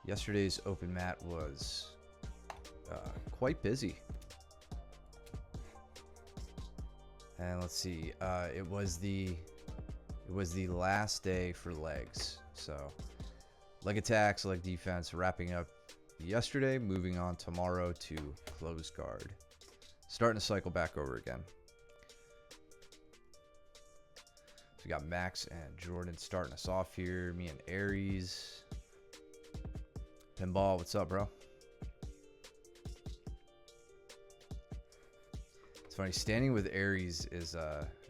Yesterday's open mat was quite busy. And let's see, it was the last day for legs. So leg attacks, leg defense, wrapping up yesterday, moving on tomorrow to closed guard. Starting to cycle back over again. So we got Max and Jordan starting us off here. Me and Aries. Pinball, what's up, bro? It's funny, standing with Aries is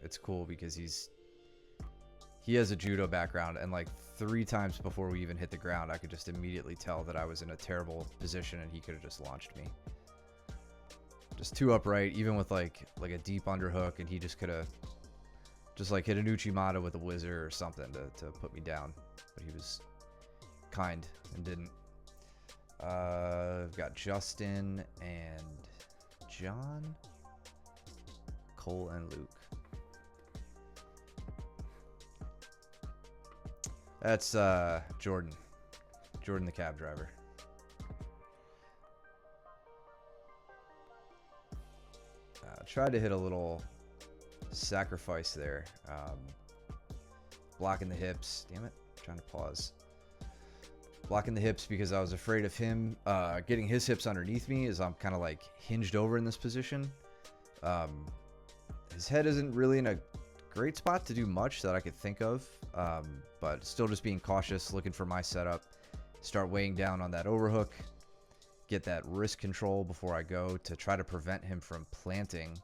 it's cool because he has a judo background, and like 3 times before we even hit the ground, I could just immediately tell that I was in a terrible position and he could have just launched me. Just too upright, even with like a deep underhook, and he just could have just like hit an Uchimata with a whizzer or something to put me down. But he was kind and didn't. We've got Justin and John, Cole and Luke. That's Jordan. Jordan the cab driver. Tried to hit a little sacrifice there. Blocking the hips. Damn it. Trying to pause. Blocking the hips because I was afraid of him getting his hips underneath me as I'm kind of like hinged over in this position. His head isn't really in a great spot to do much that I could think of, but still just being cautious, looking for my setup, start weighing down on that overhook, get that wrist control before I go to try to prevent him from planting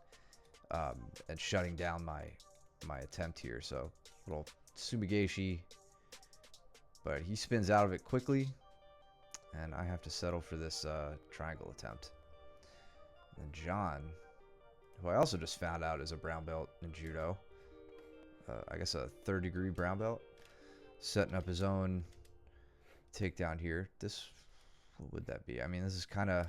and shutting down my attempt here. So little Sumigaeshi, but he spins out of it quickly, and I have to settle for this triangle attempt. And John, who I also just found out is a brown belt in judo, I guess a 3rd degree brown belt, setting up his own takedown here. This, what would that be? I mean, this is kind of,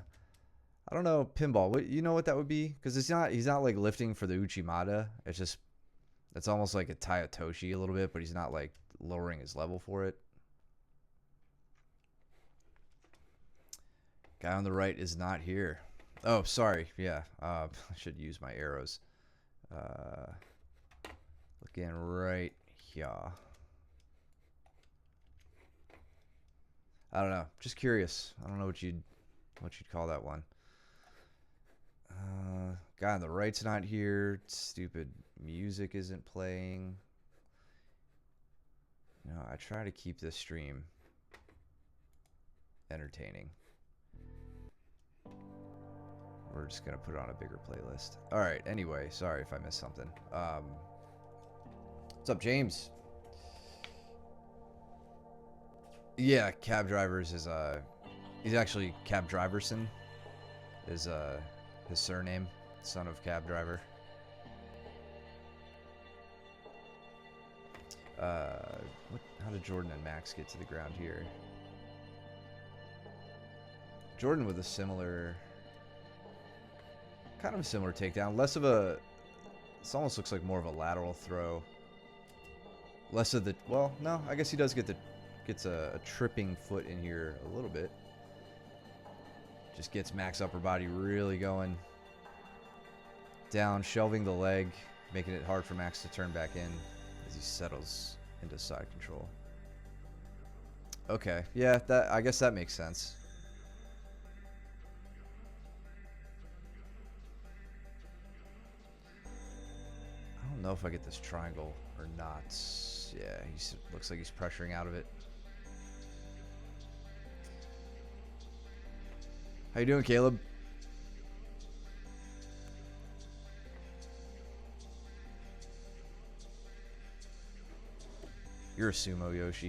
I don't know, pinball. What, you know what that would be? Because he's not like lifting for the Uchimata. It's almost like a Tayatoshi a little bit, but he's not like lowering his level for it. Guy on the right is not here. Oh, sorry. Yeah, I should use my arrows. Looking right here. I don't know. Just curious. I don't know what you'd call that one. Guy on the right's not here. Stupid music isn't playing. You know, I try to keep this stream entertaining. We're just gonna put it on a bigger playlist. All right. Anyway, sorry if I missed something. What's up, James? Yeah, Cab Drivers is he's actually Cab Driverson is his surname, son of Cab Driver. How did Jordan and Max get to the ground here? Jordan with a similar, kind of a similar takedown, less of a, this almost looks like more of a lateral throw. Less of the, well, no, I guess he does gets a tripping foot in here a little bit. Just gets Max upper body really going. Down, shelving the leg, making it hard for Max to turn back in as he settles into side control. Okay, yeah, I guess that makes sense. I don't know if I get this triangle or not. Yeah, he looks like he's pressuring out of it. How you doing, Caleb? You're a sumo, Yoshi.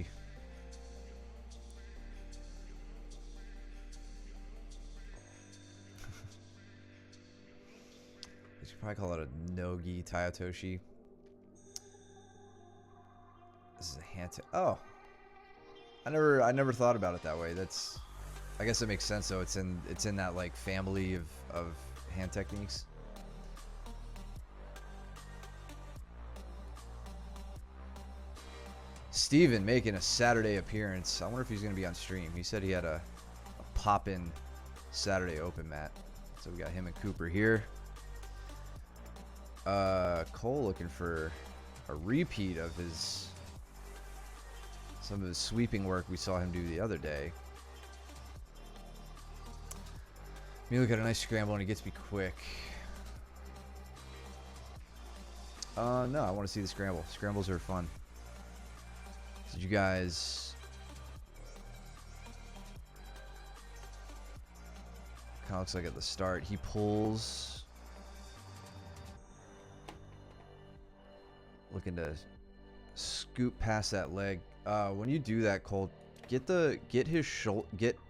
You should probably call it a Nogi Tayatoshi. This is a hand. Oh, I never thought about it that way. That's, I guess it makes sense though. It's in that like family of hand techniques. Steven making a Saturday appearance. I wonder if he's going to be on stream. He said he had a pop-in Saturday open mat. So we got him and Cooper here. Cole looking for a repeat of some of his sweeping work we saw him do the other day. Milo got a nice scramble and he gets me quick. No, I want to see the scramble. Scrambles are fun. Did you guys... Kind of looks like at the start. He pulls... Looking to scoop past that leg. When you do that, Cole, get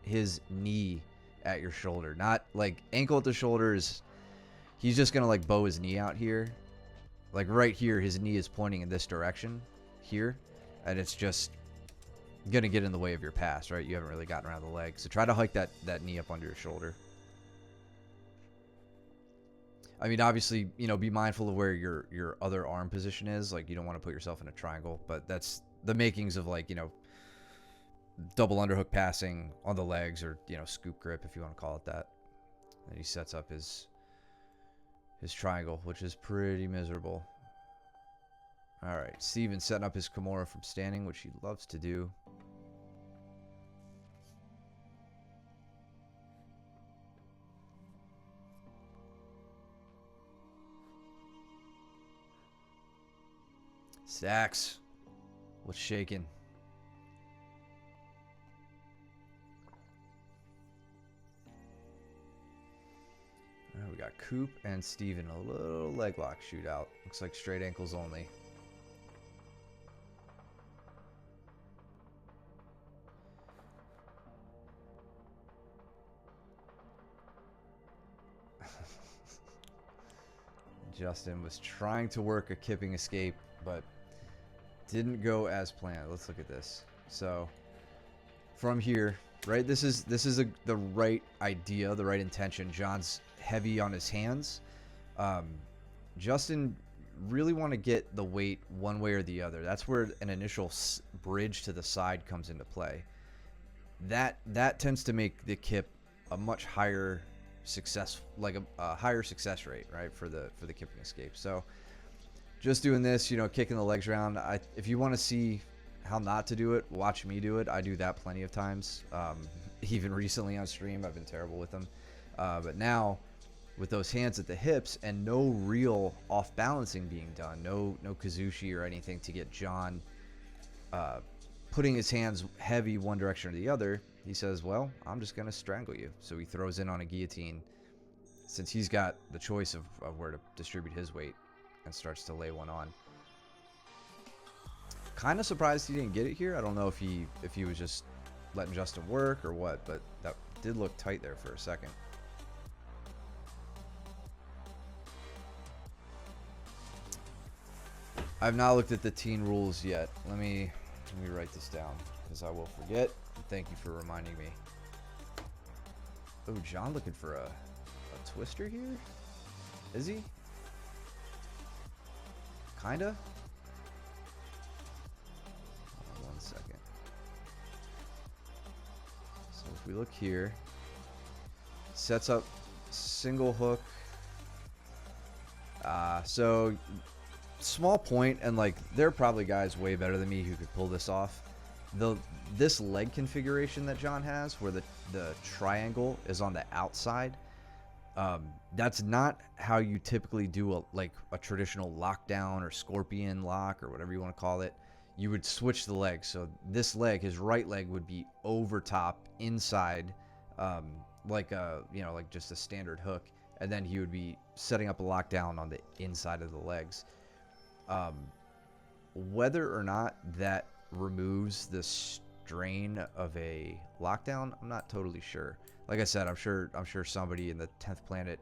his knee at your shoulder. Not like ankle at the shoulders. He's just gonna like bow his knee out here. Like right here, his knee is pointing in this direction here, and it's just gonna get in the way of your pass, right? You haven't really gotten around the leg, so try to hike that knee up under your shoulder. I mean, obviously, you know, be mindful of where your other arm position is. Like, you don't want to put yourself in a triangle, but that's the makings of, like, you know, double underhook passing on the legs, or, you know, scoop grip, if you want to call it that. And he sets up his triangle, which is pretty miserable. All right, Steven setting up his Kimura from standing, which he loves to do. Stacks. What's shaking? All right, we got Coop and Steven. A little leg lock shootout. Looks like straight ankles only. Justin was trying to work a kipping escape, but didn't go as planned. Let's look at this. So from here, right, this is the right idea, the right intention. John's heavy on his hands. Justin really want to get the weight one way or the other. That's where an initial bridge to the side comes into play. That tends to make the kip a much higher success, like a higher success rate, right, for the kipping escape. So just doing this, you know, kicking the legs around. If you want to see how not to do it, watch me do it. I do that plenty of times. Even recently on stream, I've been terrible with them. But now, with those hands at the hips and no real off balancing being done, no Kazushi or anything to get John putting his hands heavy one direction or the other, he says, well, I'm just going to strangle you. So he throws in on a guillotine, since he's got the choice of where to distribute his weight, and starts to lay one on. Kind of surprised he didn't get it here. I don't know if he was just letting Justin work or what, but that did look tight there for a second. I've not looked at the teen rules yet. Let me write this down, because I will forget. Thank you for reminding me. Oh, John looking for a twister here? Is he? Kinda? Hold on one second. So if we look here, sets up single hook. So small point, and like there are probably guys way better than me who could pull this off. This leg configuration that John has, where the triangle is on the outside, that's not how you typically do a traditional lockdown or scorpion lock or whatever you want to call it. You would switch the legs. So this leg, his right leg, would be over top inside, like just a standard hook, and then he would be setting up a lockdown on the inside of the legs. Whether or not that removes the strain of a lockdown, I'm not totally sure. Like I said, I'm sure somebody in the 10th Planet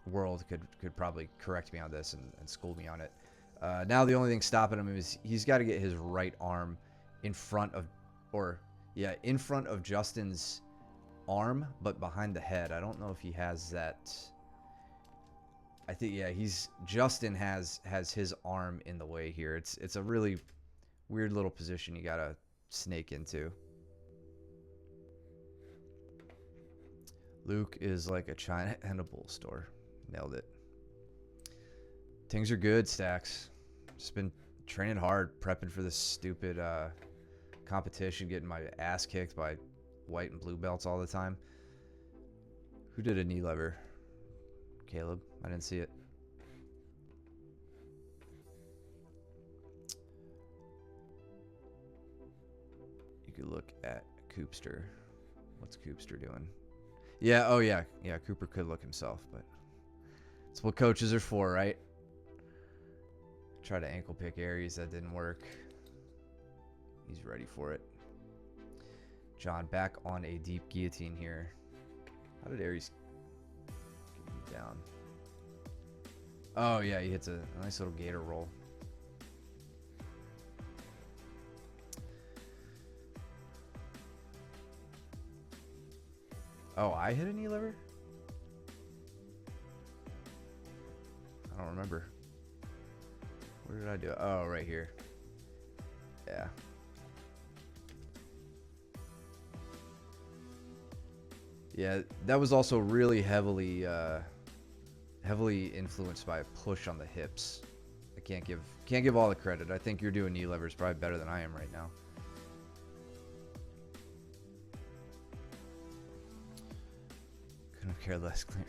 world could probably correct me on this and school me on it. Now the only thing stopping him is he's got to get his right arm in front of Justin's arm, but behind the head. I don't know if he has that. I think, yeah, Justin has his arm in the way here. It's a really Weird little position you gotta snake into. Luke is like a China and a bull store. Nailed it. Things are good, Stacks. Just been training hard, prepping for this stupid competition, getting my ass kicked by white and blue belts all the time. Who did a knee lever? Caleb. I didn't see it. You could look at Coopster. What's Coopster doing? Yeah, oh yeah. Yeah, Cooper could look himself, but that's what coaches are for, right? Try to ankle pick Aries. That didn't work. He's ready for it. John back on a deep guillotine here. How did Aries get me down? Oh yeah, he hits a nice little gator roll. Oh, I hit a knee lever? I don't remember. Where did I do it? Oh, right here. Yeah. Yeah, that was also really heavily influenced by a push on the hips. I can't give all the credit. I think you're doing knee levers probably better than I am right now. Couldn't care less. Clear.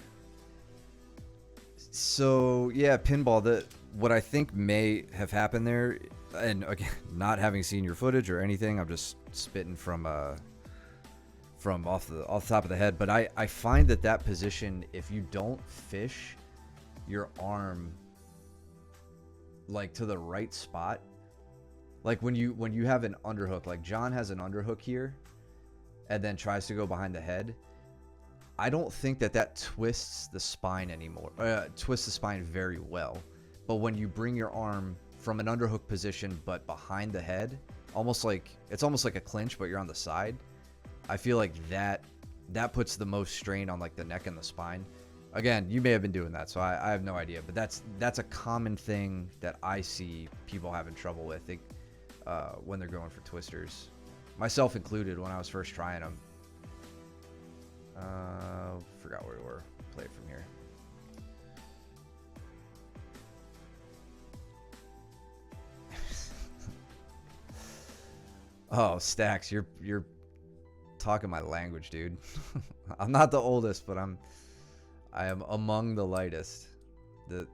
So yeah, pinball. What I think may have happened there, and again, not having seen your footage or anything, I'm just spitting from off the top of the head. But I find that position, if you don't fish your arm like to the right spot, like when you have an underhook, like John has an underhook here, and then tries to go behind the head. I don't think that twists the spine anymore. Twists the spine very well. But when you bring your arm from an underhook position but behind the head, it's almost like a clinch, but you're on the side. I feel like that puts the most strain on like the neck and the spine. Again, you may have been doing that, so I have no idea. But that's a common thing that I see people having trouble with when they're going for twisters, myself included. When I was first trying them. Forgot where we were. Play it from here. Oh, Stacks, you're talking my language, dude. I'm not the oldest, but I am among the lightest.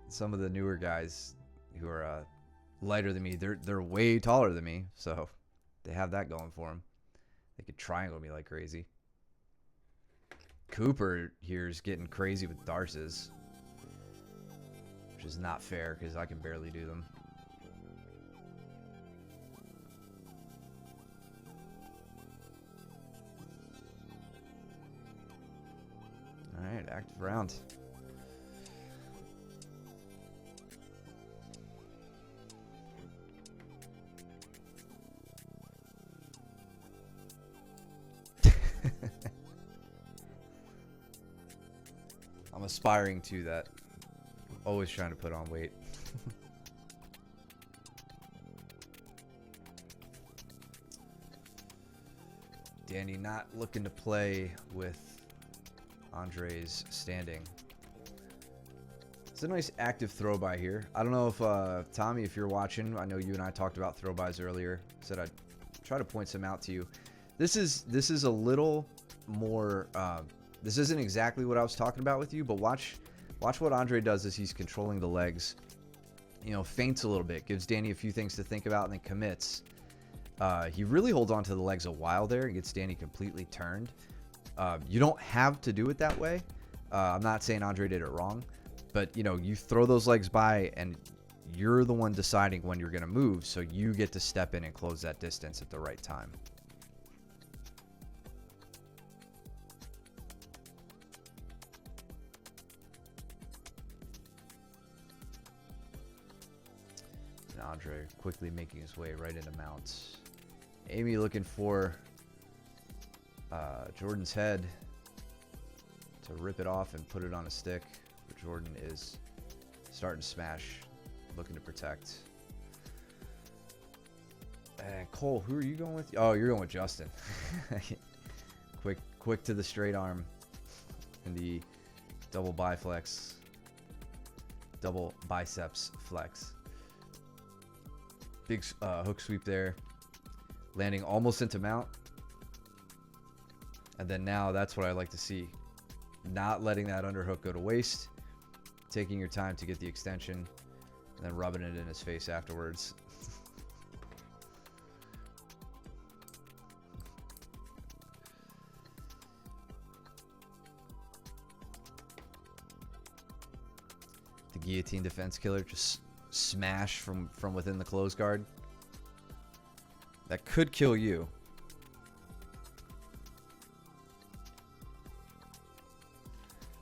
Some of the newer guys who are lighter than me, they're way taller than me, so they have that going for them. They could triangle me like crazy. Cooper here is getting crazy with darces, which is not fair because I can barely do them. All right, active round. I'm aspiring to that. I'm always trying to put on weight. Danny not looking to play with Andre's standing. It's a nice active throw by here. I don't know if Tommy, if you're watching, I know you and I talked about throw bys earlier. Said I'd try to point some out to you. This is a little more. This isn't exactly what I was talking about with you, but watch what Andre does as he's controlling the legs. You know, feints a little bit, gives Danny a few things to think about, and then commits. He really holds on to the legs a while there and gets Danny completely turned. You don't have to do it that way. I'm not saying Andre did it wrong, but you know, you throw those legs by and you're the one deciding when you're going to move, so you get to step in and close that distance at the right time. And Andre quickly making his way right into mounts. Amy looking for Jordan's head to rip it off and put it on a stick, but Jordan is starting to smash, looking to protect. Cole, who are you going with? Oh, you're going with Justin. Quick to the straight arm. And the double biflex. Double biceps flex. Big hook sweep there. Landing almost into mount. And then now that's what I like to see. Not letting that underhook go to waste. Taking your time to get the extension. And then rubbing it in his face afterwards. The guillotine defense killer. Just smash from within the close guard. That could kill you.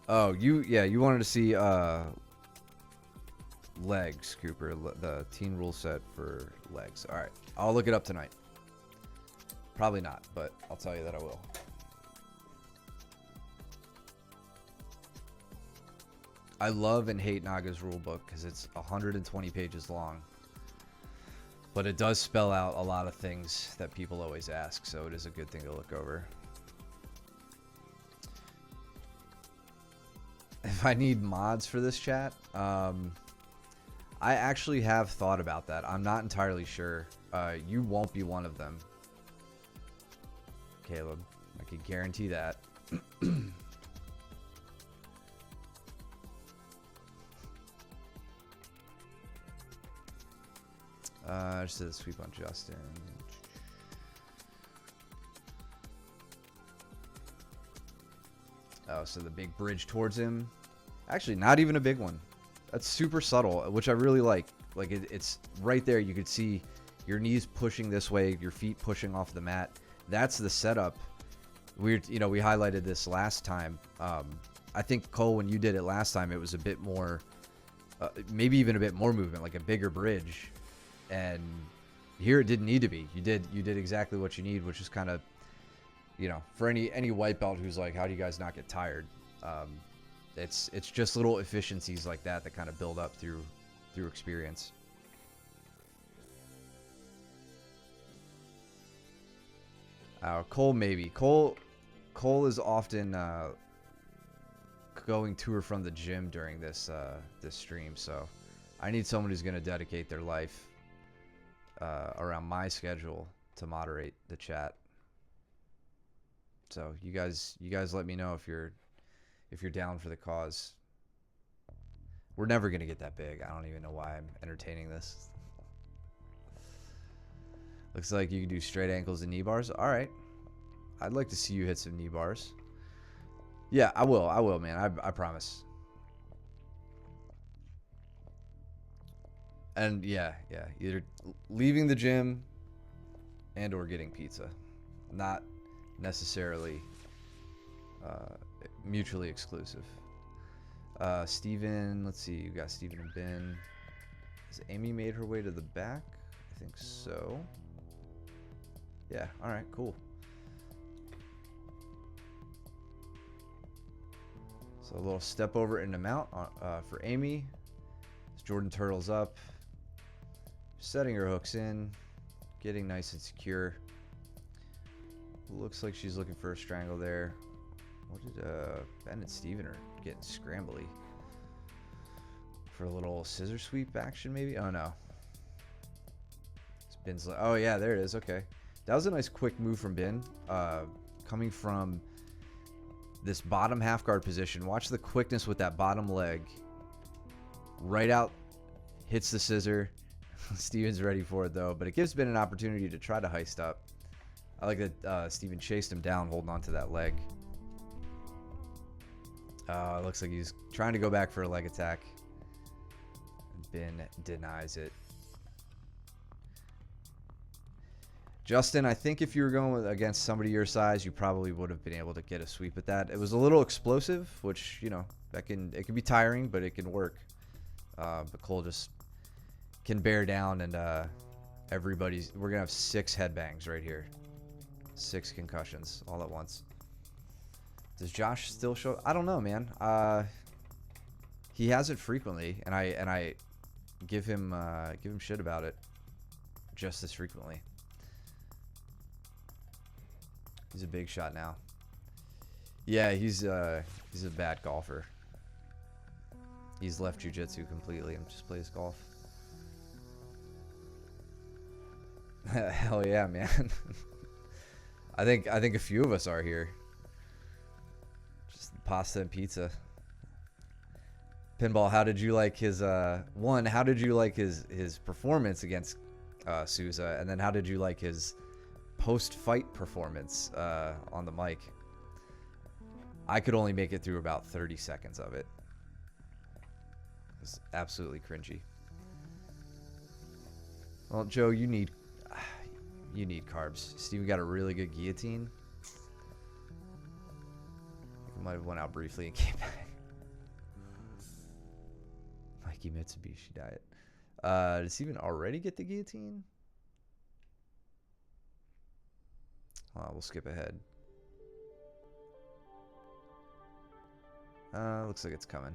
Oh, you wanted to see legs, Cooper. The teen rule set for legs. All right, I'll look it up tonight. Probably not, but I'll tell you that I will. I love and hate Naga's rulebook because it's 120 pages long. But it does spell out a lot of things that people always ask, so it is a good thing to look over. If I need mods for this chat, I actually have thought about that. I'm not entirely sure. You won't be one of them, Caleb. I can guarantee that. Just did a sweep on Justin. Oh, so the big bridge towards him. Actually, not even a big one. That's super subtle, which I really like. Like, it's right there. You could see your knees pushing this way, your feet pushing off the mat. That's the setup. We highlighted this last time. I think, Cole, when you did it last time, it was a bit more, maybe even a bit more movement, like a bigger bridge. And here it didn't need to be. You did exactly what you need, which is kind of, for any white belt who's like, how do you guys not get tired? It's just little efficiencies like that kind of build up through experience. Cole maybe. Cole is often going to or from the gym during this stream, so I need someone who's going to dedicate their life around my schedule to moderate the chat. So you guys let me know if you're down for the cause. We're never gonna get that big. I don't even know why I'm entertaining this. Looks like you can do straight ankles and knee bars. All right, I'd like to see you hit some knee bars. Yeah, I will, man. I promise. And yeah, either leaving the gym and or getting pizza, not necessarily mutually exclusive. Steven, let's see, you got Steven and Ben. Has Amy made her way to the back? I think so. Yeah, all right, cool. So a little step over into mount for Amy. As Jordan turtles up, setting her hooks in, getting nice and secure. Looks like she's looking for a strangle there. What did Ben and Steven are getting scrambly for a little scissor sweep action maybe? Oh no. It's Ben's like, oh yeah, there it is. Okay, that was a nice quick move from Ben, coming from this bottom half guard position. Watch the quickness with that bottom leg. Right out, hits the scissor. Steven's ready for it though, but it gives Ben an opportunity to try to heist up. I like that Steven chased him down, holding on to that leg. It looks like he's trying to go back for a leg attack. Ben denies it. Justin, I think if you were going against somebody your size, you probably would have been able to get a sweep at that. It was a little explosive, which, it can be tiring, but it can work. But Cole just can bear down, and we're going to have 6 headbangs right here. 6 concussions all at once. Does Josh still show? I don't know, man. He has it frequently, and I give him shit about it just as frequently. He's a big shot now. Yeah, he's a bad golfer. He's left jiu-jitsu completely and just plays golf. Hell yeah, man. I think a few of us are here. Just pasta and pizza. Pinball, how did you like his how did you like his performance against Souza, and then how did you like his post-fight performance on the mic? I could only make it through about 30 seconds of it. It was absolutely cringy. Well, Joe, you need carbs. Steven got a really good guillotine. I might have went out briefly and came back. Mikey Mitsubishi diet. Did Steven already get the guillotine? We'll skip ahead. Looks like it's coming.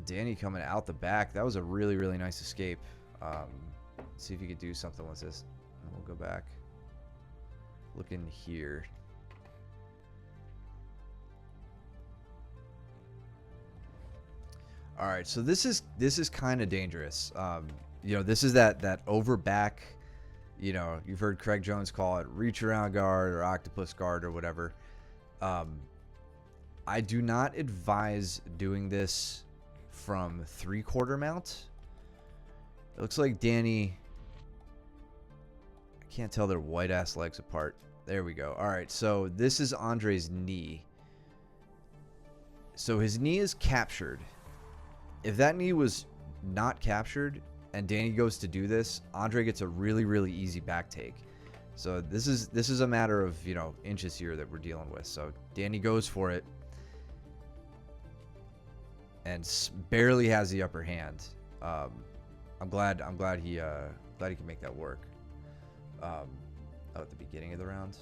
Danny coming out the back. That was a really, really nice escape. Let's see if you could do something with this. And we'll go back. Look in here. All right, so this is kind of dangerous. You know, this is that over back. You know, you've heard Craig Jones call it reach around guard or octopus guard or whatever. I do not advise doing this from 3/4 mount. It looks like Danny. I can't tell their white ass legs apart. There we go. All right, so this is Andre's knee. So his knee is captured. If that knee was not captured and Danny goes to do this, Andre gets a really, really easy back take. So this is a matter of, you know, inches here that we're dealing with. So Danny goes for it and barely has the upper hand. I'm glad he can make that work. At the beginning of the round.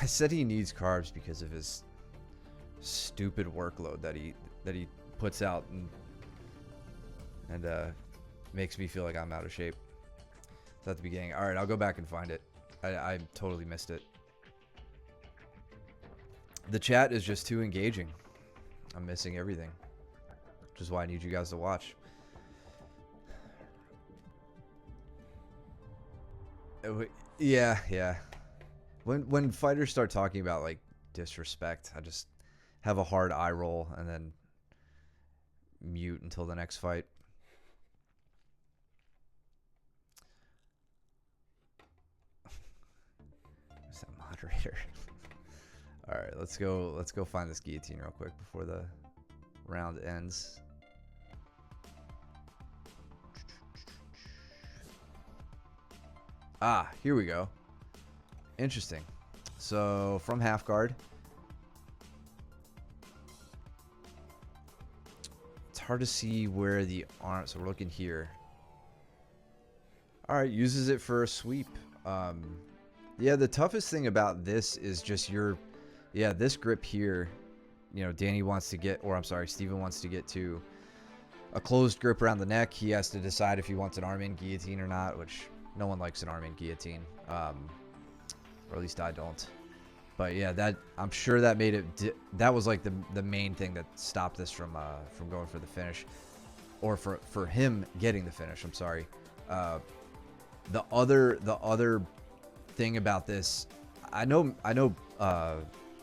I said he needs carbs because of his stupid workload that he puts out and makes me feel like I'm out of shape. It's at the beginning. All right, I'll go back and find it. I totally missed it. The chat is just too engaging. I'm missing everything, which is why I need you guys to watch. Yeah. When fighters start talking about like disrespect, I just have a hard eye roll and then mute until the next fight. Who's that moderator? All right, let's go find this guillotine real quick before the round ends. Ah, here we go. Interesting. So from half guard, it's hard to see where the arm. So we're looking here. All right, uses it for a sweep. Yeah, the toughest thing about this is just this grip here. You know, Danny wants to get, or I'm sorry, Steven wants to get to a closed grip around the neck. He has to decide if he wants an arm in guillotine or not, which no one likes an arm in guillotine. Or at least I don't. But yeah, that I'm sure that made it. That was like the main thing that stopped this from going for the finish, or for him getting the finish. I'm sorry. The other thing about this, I know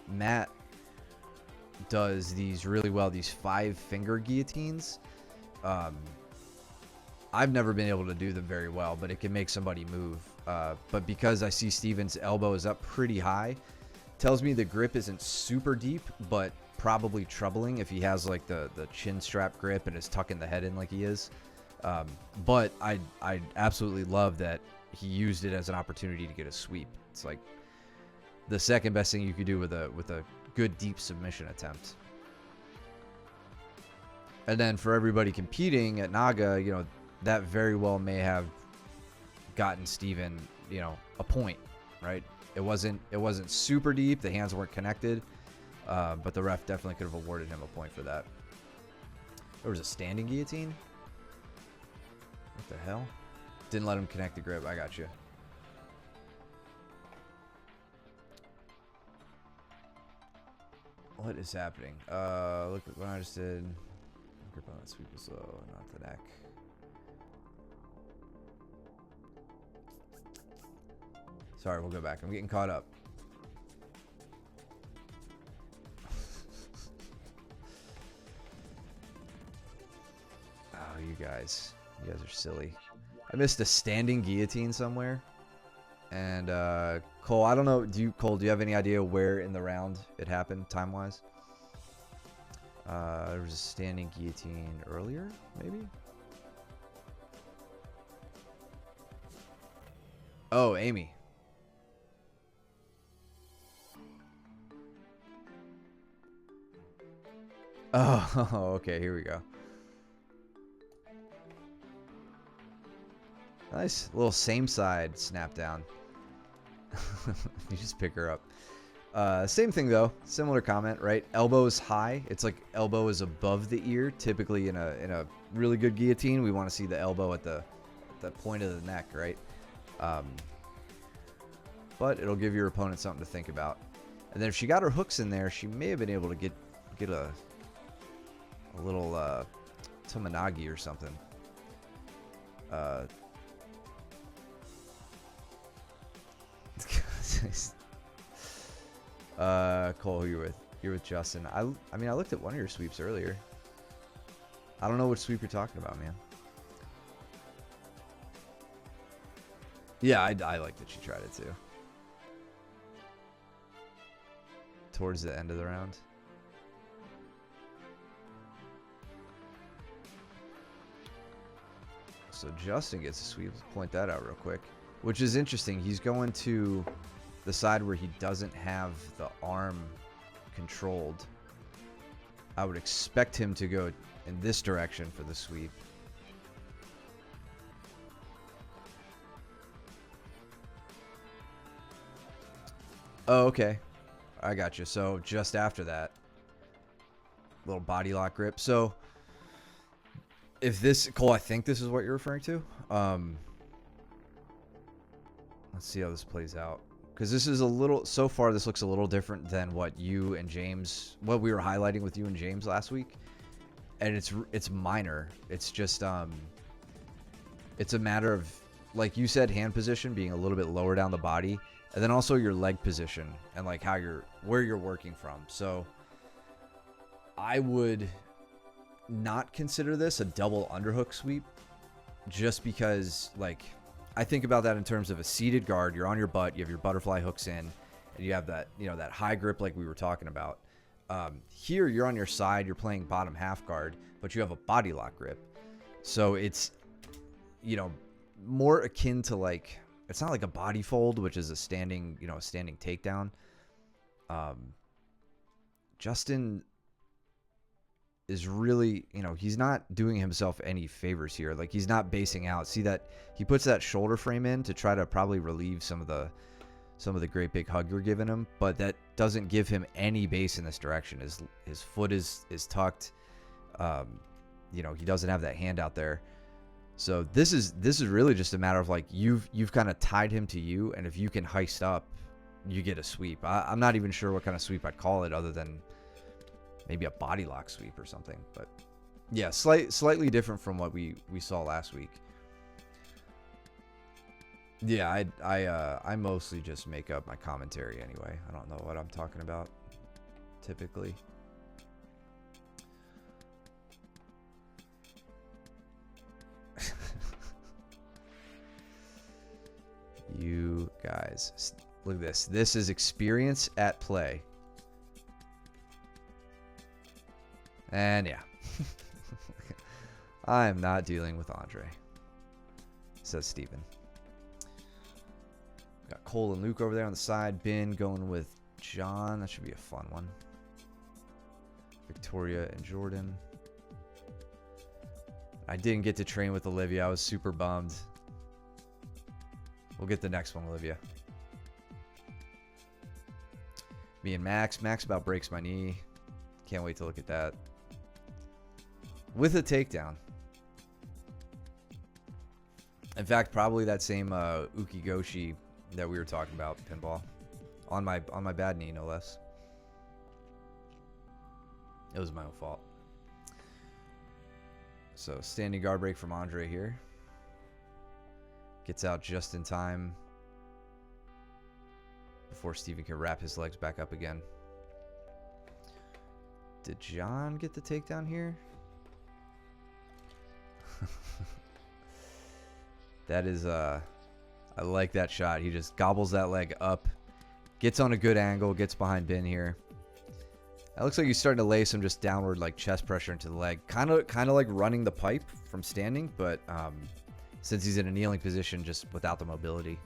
Matt does these really well. These 5-finger guillotines. I've never been able to do them very well, but it can make somebody move. But because I see Steven's elbow is up pretty high, tells me the grip isn't super deep, but probably troubling if he has like the chin strap grip and is tucking the head in like he is. But I absolutely love that he used it as an opportunity to get a sweep. It's like the second best thing you could do with a good deep submission attempt. And then for everybody competing at Naga, that very well may have gotten Steven, a point. right? It wasn't super deep. The hands weren't connected, but the ref definitely could have awarded him a point for that. There was a standing guillotine. What the hell? Didn't let him connect the grip. I got you. What is happening? Look at what I just did. Grip on that sweep was low, not the neck. Sorry, we'll go back. I'm getting caught up. Oh, you guys are silly. I missed a standing guillotine somewhere. And Cole, I don't know. Cole, do you have any idea where in the round it happened, time-wise? There was a standing guillotine earlier, maybe? Oh, Amy. Oh, okay, here we go. Nice little same side snap down. You just pick her up. Same thing though, similar comment, right? Elbows high. It's like elbow is above the ear. Typically in a really good guillotine, we want to see the elbow at the point of the neck, right? But it'll give your opponent something to think about. And then if she got her hooks in there, she may have been able to get a little Tomonagi or something. Cole, who you with? You're with Justin. I mean, I looked at one of your sweeps earlier. I don't know which sweep you're talking about, man. Yeah, I like that she tried it too. Towards the end of the round. So Justin gets a sweep. Let's point that out real quick. Which is interesting. He's going to the side where he doesn't have the arm controlled. I would expect him to go in this direction for the sweep. Oh, okay. I got you. So just after that, little body lock grip. So if this, Cole, I think this is what you're referring to. Let's see how this plays out. Because this is a little, so far this looks a little different than what you and James, what we were highlighting with you and James last week. And it's minor. It's just, it's a matter of, like you said, hand position being a little bit lower down the body. And then also your leg position and like how where you're working from. So I would not consider this a double underhook sweep just because, like, I think about that in terms of a seated guard. You're on your butt, you have your butterfly hooks in, and you have that, you know, that high grip like we were talking about. Here you're on your side, you're playing bottom half guard, but you have a body lock grip. So it's, you know, more akin to like, it's not like a body fold, which is a standing, you know, a standing takedown. Justin is really, you know, he's not doing himself any favors here. Like, he's not basing out. See that he puts that shoulder frame in to try to probably relieve some of the great big hug you're giving him, but that doesn't give him any base in this direction. His foot is tucked. You know, he doesn't have that hand out there. So this is really just a matter of like you've kind of tied him to you, and if you can heist up, you get a sweep. I'm not even sure what kind of sweep I'd call it, other than maybe a body lock sweep or something. But yeah, slightly different from what we saw last week. Yeah, I mostly just make up my commentary anyway. I don't know what I'm talking about typically. You guys, look at this. This is experience at play. And yeah. I am not dealing with Andre, says Steven. Got Cole and Luke over there on the side. Ben going with John. That should be a fun one. Victoria and Jordan. I didn't get to train with Olivia. I was super bummed. We'll get the next one, Olivia. Me and Max. Max about breaks my knee. Can't wait to look at that. With a takedown. In fact, probably that same Ukigoshi that we were talking about, pinball. On my bad knee, no less. It was my own fault. So, standing guard break from Andre here. Gets out just in time before Steven can wrap his legs back up again. Did John get the takedown here? That is, I like that shot. He just gobbles that leg up. Gets on a good angle. Gets behind Ben here. It looks like he's starting to lay some just downward like chest pressure into the leg. Kind of like running the pipe from standing, but since he's in a kneeling position, just without the mobility.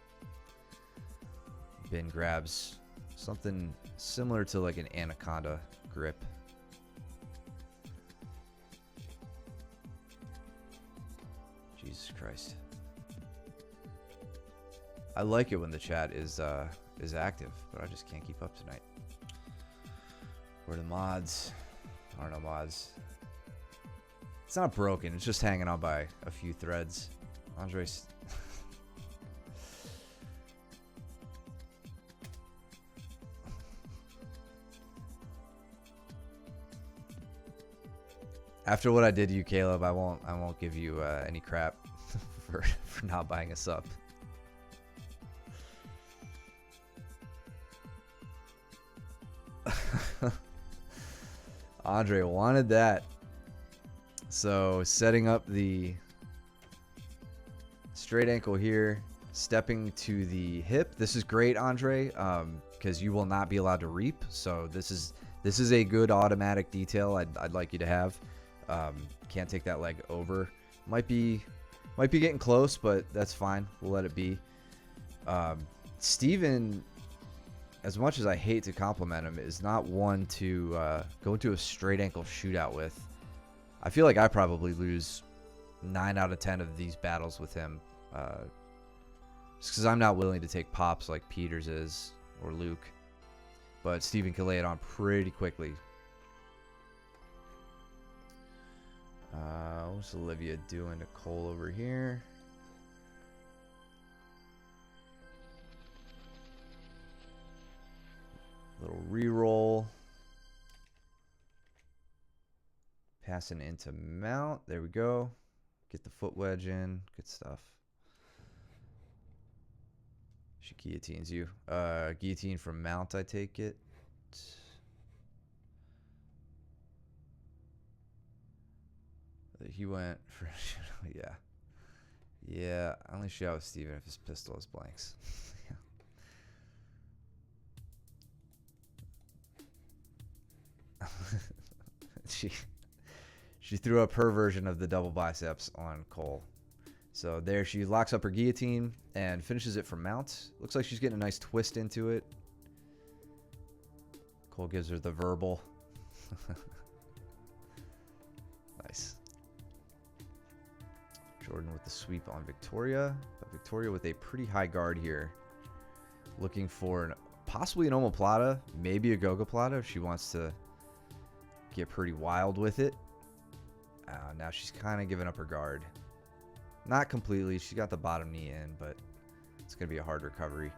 Ben grabs something similar to like an anaconda grip. Jesus Christ. I like it when the chat is active, but I just can't keep up tonight. Where are the mods? I don't know mods. It's not broken. It's just hanging on by a few threads. Andre's... After what I did to you, Caleb, I won't give you any crap for not buying a sub. Andre wanted that. So setting up the straight ankle here, stepping to the hip. This is great, Andre, because you will not be allowed to reap. So this is a good automatic detail I'd like you to have. Can't take that leg over. Might be getting close, but that's fine. We'll let it be. Steven, as much as I hate to compliment him, is not one to go into a straight ankle shootout with. I feel like I probably lose 9 out of 10 of these battles with him. Just because I'm not willing to take pops like Peters is, or Luke. But Steven can lay it on pretty quickly. What's Olivia doing to Cole over here? Little re-roll. Passing into mount. There we go. Get the foot wedge in. Good stuff. She guillotines you. Guillotine from mount, I take it. He went for... yeah. Yeah, I only shoot out with Steven if his pistol is blanks. She threw up her version of the double biceps on Cole. So there she locks up her guillotine and finishes it from mount. Looks like she's getting a nice twist into it. Cole gives her the verbal. Nice. Jordan with the sweep on Victoria. But Victoria with a pretty high guard here. Looking for possibly an omoplata, maybe a gogoplata if she wants to get pretty wild with it. Now she's kind of giving up her guard. Not completely. She got the bottom knee in, but it's going to be a hard recovery.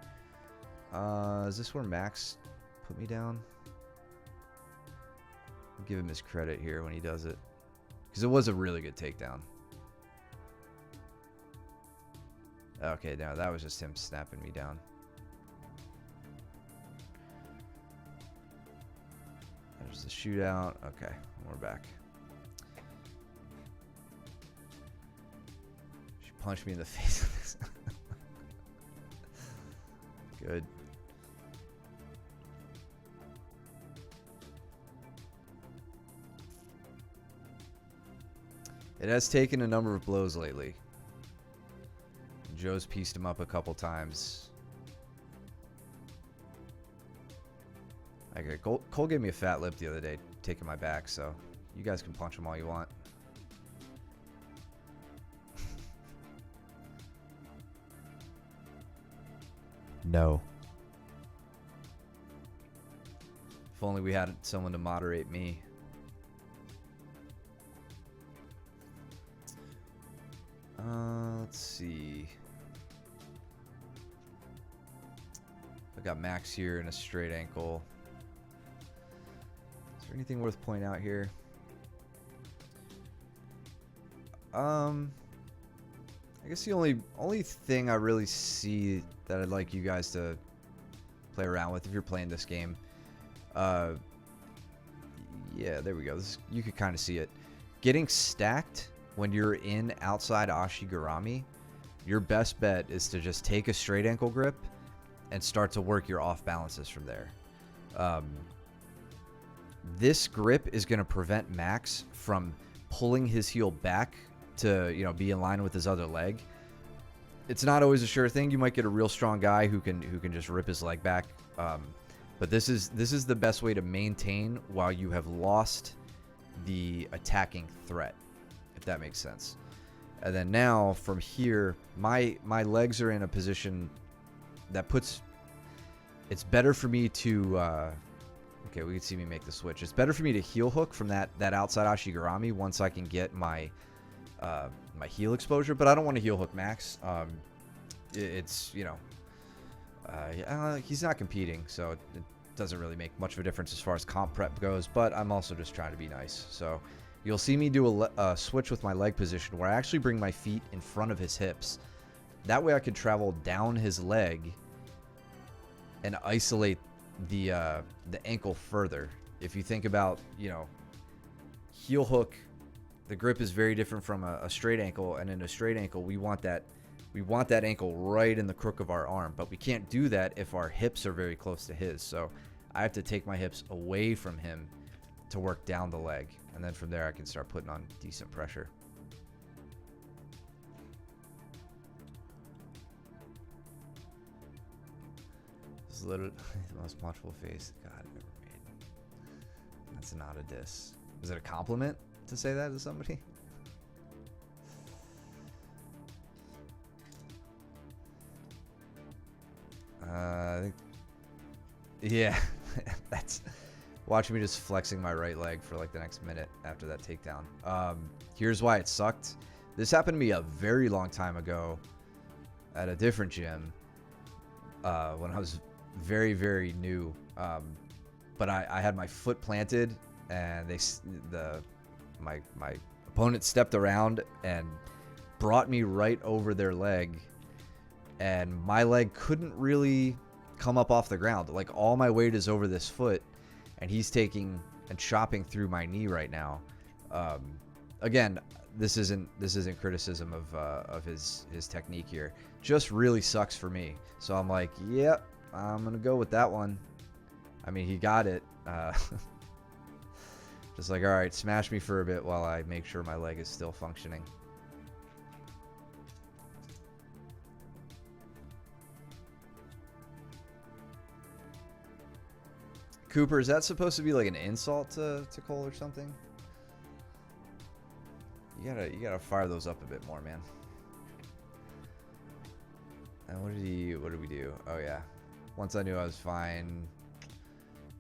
Is this where Max put me down? I'll give him his credit here when he does it. Because it was a really good takedown. Okay, no, that was just him snapping me down. There's the shootout. Okay, we're back. She punched me in the face with this. Good. It has taken a number of blows lately. Joe's pieced him up a couple times. Okay, Cole gave me a fat lip the other day, taking my back, so you guys can punch him all you want. No. If only we had someone to moderate me. Let's see. I got Max here in a straight ankle. Is there anything worth pointing out here? I guess the only thing I really see that I'd like you guys to play around with if you're playing this game. Yeah, there we go. You could kind of see it. Getting stacked when you're in outside Ashigarami, your best bet is to just take a straight ankle grip and start to work your off balances from there. This grip is going to prevent Max from pulling his heel back to, you know, be in line with his other leg. It's not always a sure thing. You might get a real strong guy who can just rip his leg back. But this is the best way to maintain while you have lost the attacking threat, if that makes sense. And then now from here, my legs are in a position that puts, it's better for me to okay, we can see me make the switch. It's better for me to heel hook from that outside Ashigarami once I can get my my heel exposure, but I don't want to heel hook Max. It's, you know, he's not competing, so it doesn't really make much of a difference as far as comp prep goes, but I'm also just trying to be nice. So you'll see me do a switch with my leg position where I actually bring my feet in front of his hips. That way I could travel down his leg and isolate the ankle further. If you think about, you know, heel hook, the grip is very different from a straight ankle, and in a straight ankle we want that ankle right in the crook of our arm, but we can't do that if our hips are very close to his. So I have to take my hips away from him to work down the leg, and then from there I can start putting on decent pressure. This is literally the most watchable face God I've ever made. That's not a diss. Is it a compliment to say that to somebody? I think, yeah, that's watching me just flexing my right leg for like the next minute after that takedown. Here's why it sucked. This happened to me a very long time ago at a different gym when I was very, very new. But I had my foot planted, and my opponent stepped around and brought me right over their leg, and my leg couldn't really come up off the ground. Like, all my weight is over this foot, and he's taking and chopping through my knee right now. Again, this isn't criticism of his technique here. Just really sucks for me. So I'm like, yep, I'm gonna go with that one. I mean, he got it. Just like, all right, smash me for a bit while I make sure my leg is still functioning. Cooper, is that supposed to be like an insult to Cole or something? You gotta fire those up a bit more, man. And what did we do? Oh yeah. Once I knew I was fine,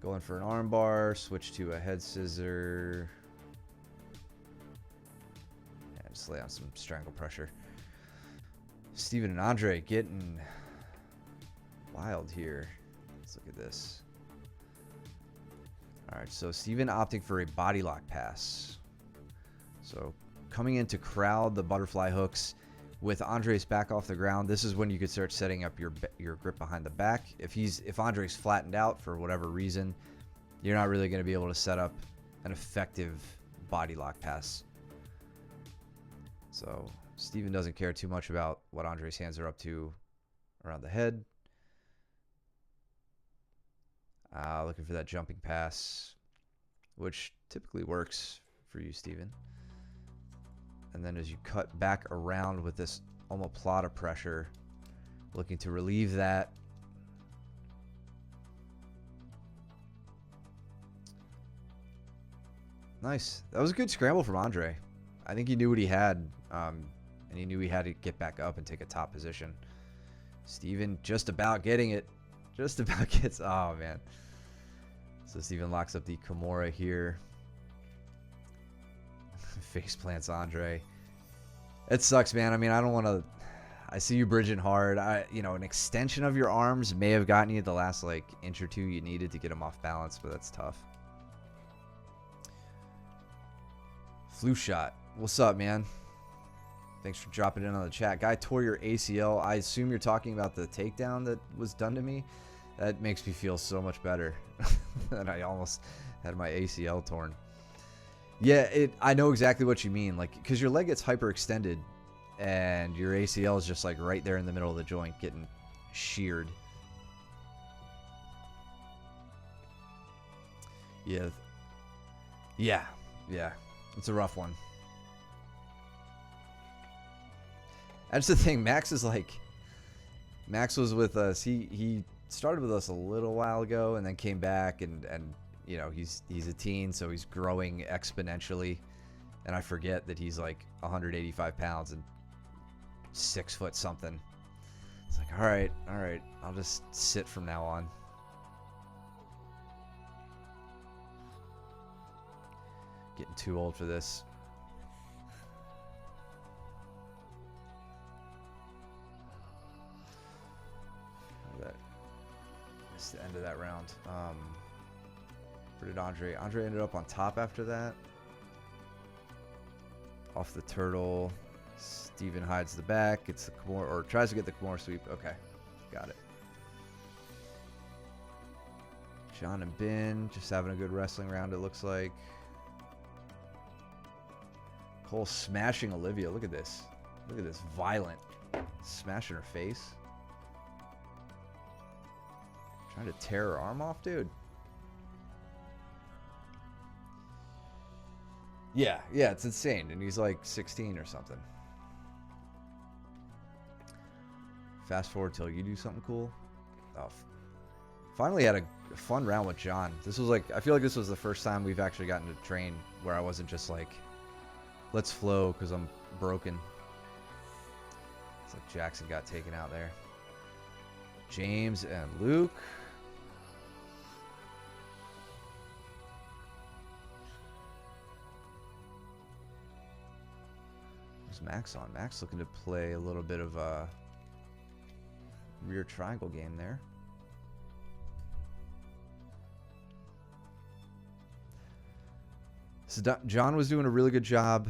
going for an arm bar, switch to a head scissor. Yeah, just lay on some strangle pressure. Steven and Andre getting wild here. Let's look at this. Alright, so Steven opting for a body lock pass. So coming in to crowd the butterfly hooks with Andre's back off the ground. This is when you could start setting up your grip behind the back. If Andre's flattened out for whatever reason, you're not really going to be able to set up an effective body lock pass. So Steven doesn't care too much about what Andre's hands are up to around the head. Looking for that jumping pass, which typically works for you, Steven. And then as you cut back around with this omoplata pressure, looking to relieve that. Nice. That was a good scramble from Andre. I think he knew what he had, and he knew he had to get back up and take a top position. Steven just about getting it. Just about gets... Oh, man. So this even locks up the Kimura here. Face plants Andre. It sucks, man. I mean, I don't want to. I see you bridging hard. An extension of your arms may have gotten you the last like inch or two you needed to get him off balance, but that's tough. Flu shot. What's up, man? Thanks for dropping in on the chat. Guy tore your ACL. I assume you're talking about the takedown that was done to me. That makes me feel so much better. And I almost had my ACL torn. Yeah, I know exactly what you mean. Like, because your leg gets hyperextended, and your ACL is just like right there in the middle of the joint, getting sheared. Yeah. It's a rough one. That's the thing. Max was with us. He started with us a little while ago and then came back and he's a teen, so he's growing exponentially. And I forget that he's like 185 pounds and 6 foot something. It's like, all right, I'll just sit from now on. Getting too old for this. That's the end of that round. Where did Andre? Andre ended up on top after that. Off the turtle. Steven hides the back. Gets the Kimura, or tries to get the Kimura sweep. Okay, got it. John and Ben just having a good wrestling round, it looks like. Cole smashing Olivia. Look at this. Look at this. Violent. Smashing her face. Trying to tear her arm off, dude. Yeah, it's insane. And he's like 16 or something. Fast forward till you do something cool. Oh, finally had a fun round with John. This was like, I feel like this was the first time we've actually gotten to train where I wasn't just like, let's flow because I'm broken. It's like Jackson got taken out there. James and Luke. What's Max on? Max looking to play a little bit of a rear triangle game there. So John was doing a really good job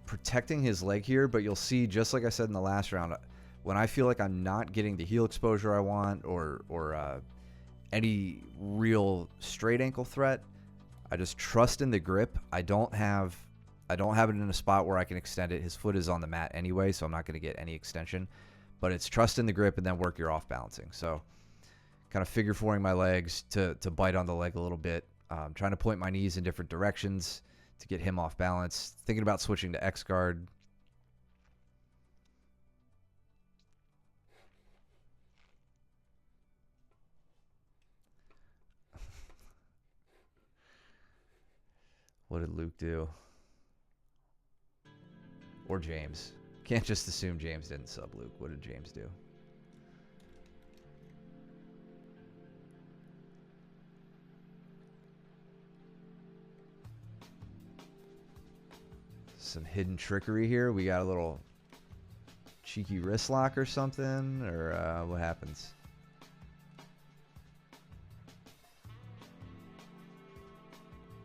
protecting his leg here, but you'll see, just like I said in the last round, when I feel like I'm not getting the heel exposure I want or any real straight ankle threat, I just trust in the grip. I don't have it in a spot where I can extend it. His foot is on the mat anyway, so I'm not going to get any extension. But it's trust in the grip and then work your off balancing. So kind of figure fouring my legs to bite on the leg a little bit. Trying to point my knees in different directions to get him off balance. Thinking about switching to X guard. What did Luke do? Or James. Can't just assume James didn't sub Luke. What did James do? Some hidden trickery here. We got a little cheeky wrist lock or something, or what happens?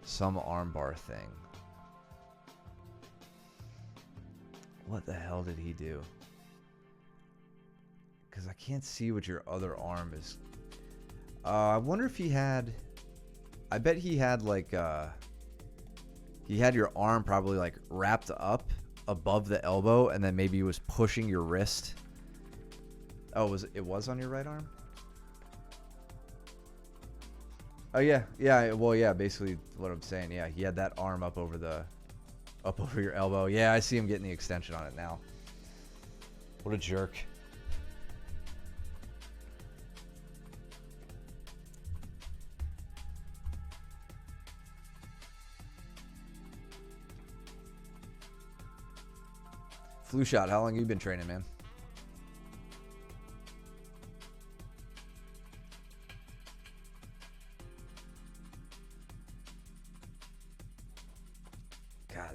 Some armbar thing. What the hell did he do? Because I can't see what your other arm is. I wonder if he had... I bet he had like... he had your arm probably like wrapped up above the elbow, and then maybe he was pushing your wrist. Oh, it was on your right arm? Oh yeah, well yeah, basically what I'm saying. Yeah, he had that arm up over your elbow. Yeah, I see him getting the extension on it now. What a jerk. Flu shot, how long have you been training, man?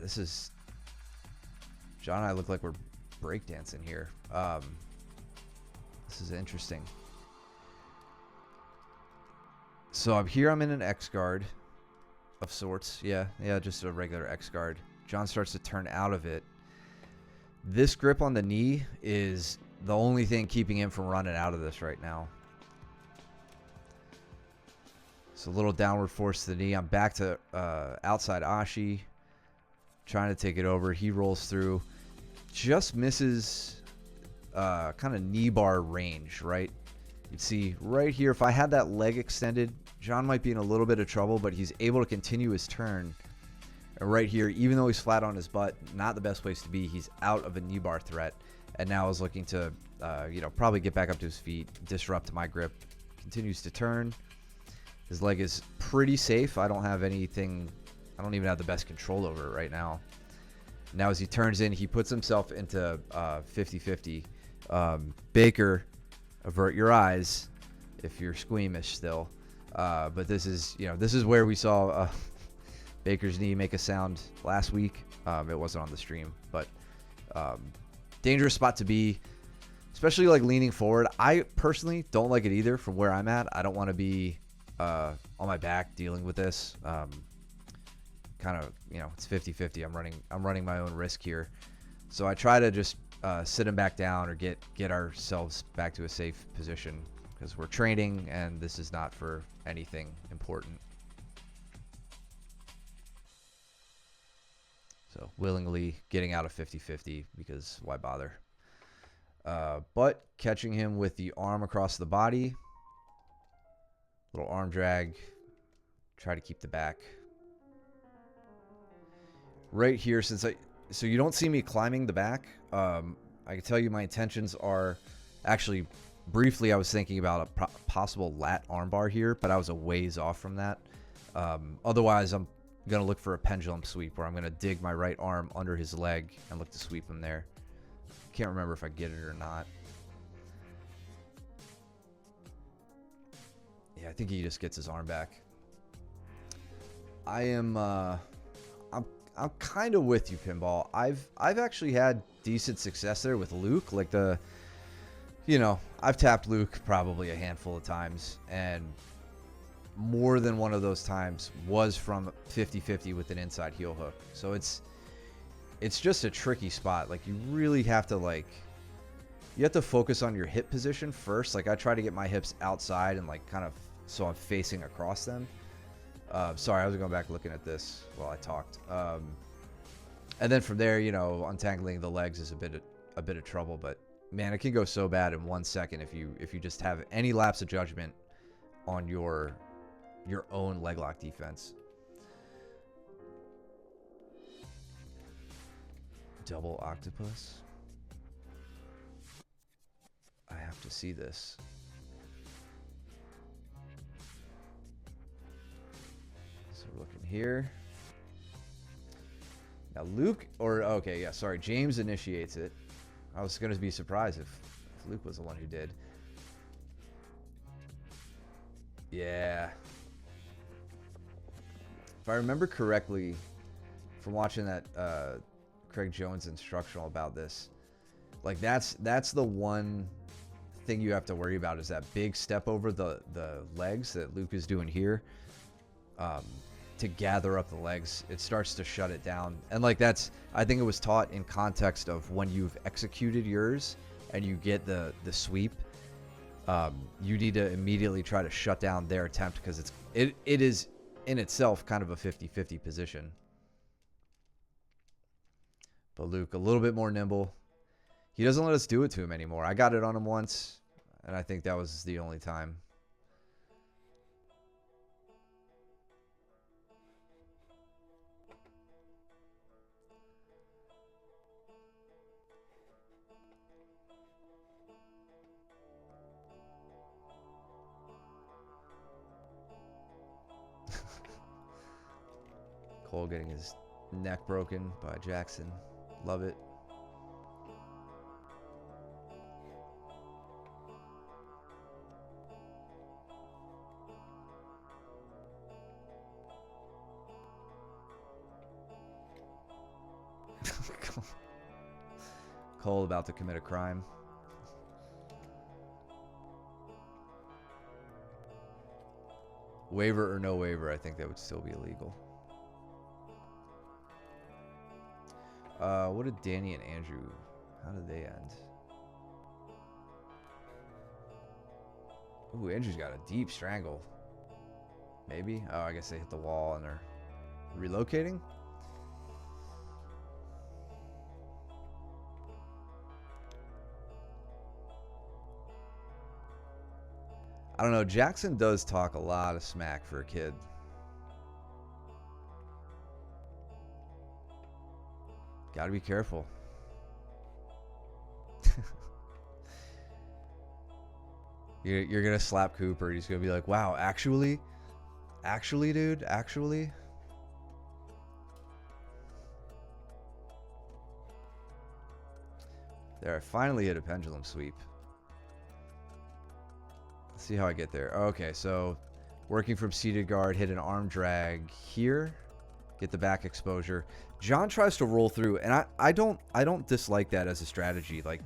this is... John and I look like we're breakdancing here. This is interesting. So I'm here. I'm in an X guard of sorts. Yeah, just a regular X guard. John starts to turn out of it. This grip on the knee is the only thing keeping him from running out of this right now. So a little downward force to the knee. I'm back to outside Ashi. Trying to take it over. He rolls through. Just misses kind of knee bar range, right? You'd see right here, if I had that leg extended, John might be in a little bit of trouble, but he's able to continue his turn. And right here, even though he's flat on his butt, not the best place to be. He's out of a knee bar threat. And now is looking to, probably get back up to his feet, disrupt my grip. Continues to turn. His leg is pretty safe. I don't have anything. I don't even have the best control over it right now. Now as he turns in, he puts himself into 50-50. Baker, avert your eyes if you're squeamish still. But this is where we saw Baker's knee make a sound last week. It wasn't on the stream, but dangerous spot to be, especially like leaning forward. I personally don't like it either from where I'm at. I don't want to be on my back dealing with this. Kind of, it's 50-50. I'm running my own risk here. So I try to just sit him back down or get ourselves back to a safe position because we're training and this is not for anything important. So willingly getting out of 50-50 because why bother? But catching him with the arm across the body. Little arm drag. Try to keep the back. Right here, so you don't see me climbing the back. I can tell you my intentions are actually briefly I was thinking about a possible lat armbar here, but I was a ways off from that. Otherwise, I'm going to look for a pendulum sweep where I'm going to dig my right arm under his leg and look to sweep him there. Can't remember if I get it or not. Yeah, I think he just gets his arm back. I'm kind of with you, Pinball. I've actually had decent success there with Luke. Like I've tapped Luke probably a handful of times, and more than one of those times was from 50-50 with an inside heel hook. So it's just a tricky spot. Like you really have to you have to focus on your hip position first. Like I try to get my hips outside and kind of so I'm facing across them. Sorry, I was going back looking at this while I talked. And then from there, untangling the legs is a bit of trouble. But man, it can go so bad in 1 second if you just have any lapse of judgment on your own leg lock defense. Double octopus. I have to see this. Looking here. Now Luke, James initiates it. I was going to be surprised if Luke was the one who did. Yeah. If I remember correctly from watching that Craig Jones instructional about this, that's the one thing you have to worry about is that big step over the legs that Luke is doing here. To gather up the legs, it starts to shut it down. And I think it was taught in context of when you've executed yours and you get the sweep, you need to immediately try to shut down their attempt because it is in itself kind of a 50-50 position. But Luke, a little bit more nimble. He doesn't let us do it to him anymore. I got it on him once, and I think that was the only time. Cole getting his neck broken by Jackson. Love it. Cole about to commit a crime. Waiver or no waiver, I think that would still be illegal. What did Danny and Andrew, how did they end? Ooh, Andrew's got a deep strangle. Maybe? Oh, I guess they hit the wall and they're relocating? I don't know. Jackson does talk a lot of smack for a kid. Gotta be careful. You're gonna slap Cooper. He's gonna be like, wow, actually, dude, actually. There, I finally hit a pendulum sweep. Let's see how I get there. Okay, so working from seated guard, hit an arm drag here, get the back exposure. John tries to roll through, and I don't dislike that as a strategy. Like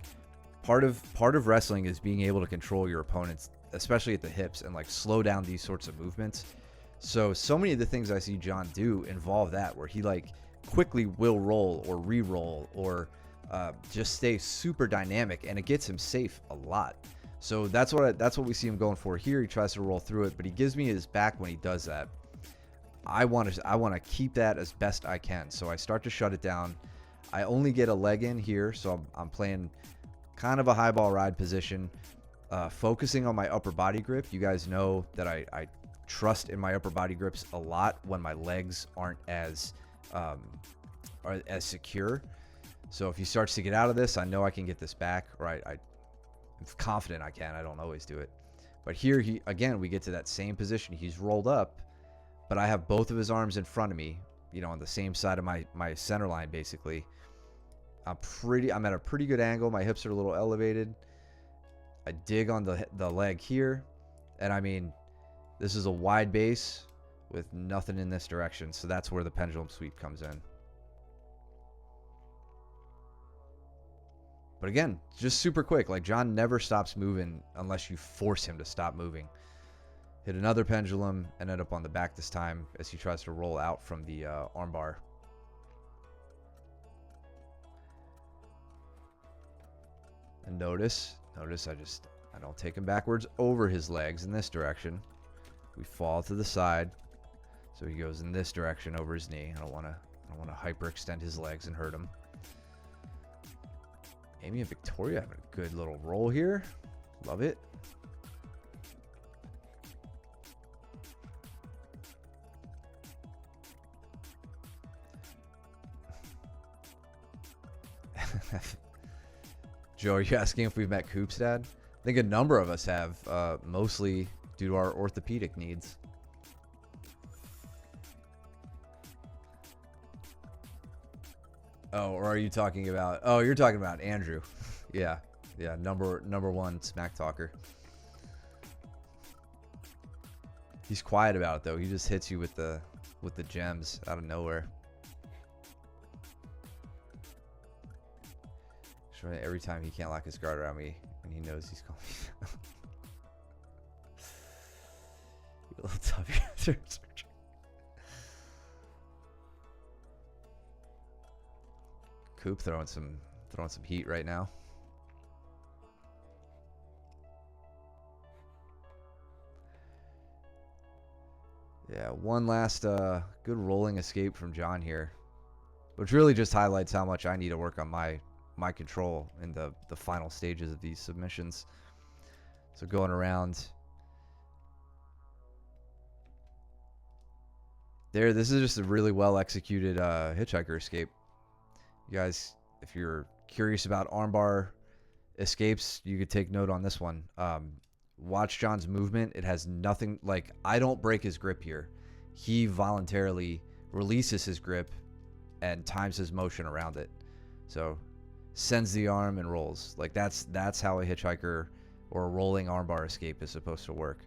part of wrestling is being able to control your opponents, especially at the hips, and like slow down these sorts of movements. So many of the things I see John do involve that, where he like quickly will roll or re-roll or just stay super dynamic, and it gets him safe a lot. So that's what we see him going for here. He tries to roll through it, but he gives me his back when he does that. I want to keep that as best I can. So I start to shut it down. I only get a leg in here, so I'm playing kind of a high ball ride position, focusing on my upper body grip. You guys know that I trust in my upper body grips a lot when my legs aren't as secure. So if he starts to get out of this, I know I can get this back, or I'm confident I can. I don't always do it. But here, we get to that same position. He's rolled up, but I have both of his arms in front of me, you know, on the same side of my center line, basically. I'm at a pretty good angle. My hips are a little elevated. I dig on the leg here. And I mean, this is a wide base with nothing in this direction. So that's where the pendulum sweep comes in. But again, just super quick. Like, John never stops moving unless you force him to stop moving. Hit another pendulum and end up on the back this time as he tries to roll out from the armbar. And notice I don't take him backwards over his legs in this direction. We fall to the side, so he goes in this direction over his knee. I don't want to hyperextend his legs and hurt him. Amy and Victoria having a good little roll here. Love it. Joe, are you asking if we've met Coop's dad? I think a number of us have, mostly due to our orthopedic needs. Oh, or are you talking about... Oh, you're talking about Andrew. Yeah, number one smack talker. He's quiet about it, though. He just hits you with the gems out of nowhere. Every time he can't lock his guard around me, and he knows he's calling me. You little tough. Coop throwing some heat right now. Yeah, one last good rolling escape from John here, which really just highlights how much I need to work on my control in the final stages of these submissions. So going around there, this is just a really well executed hitchhiker escape. You guys, if you're curious about armbar escapes, you could take note on this one. Watch John's movement. It has nothing, like, I don't break his grip here. He voluntarily releases his grip and times his motion around it. So sends the arm and rolls. Like, that's how a hitchhiker or a rolling armbar escape is supposed to work.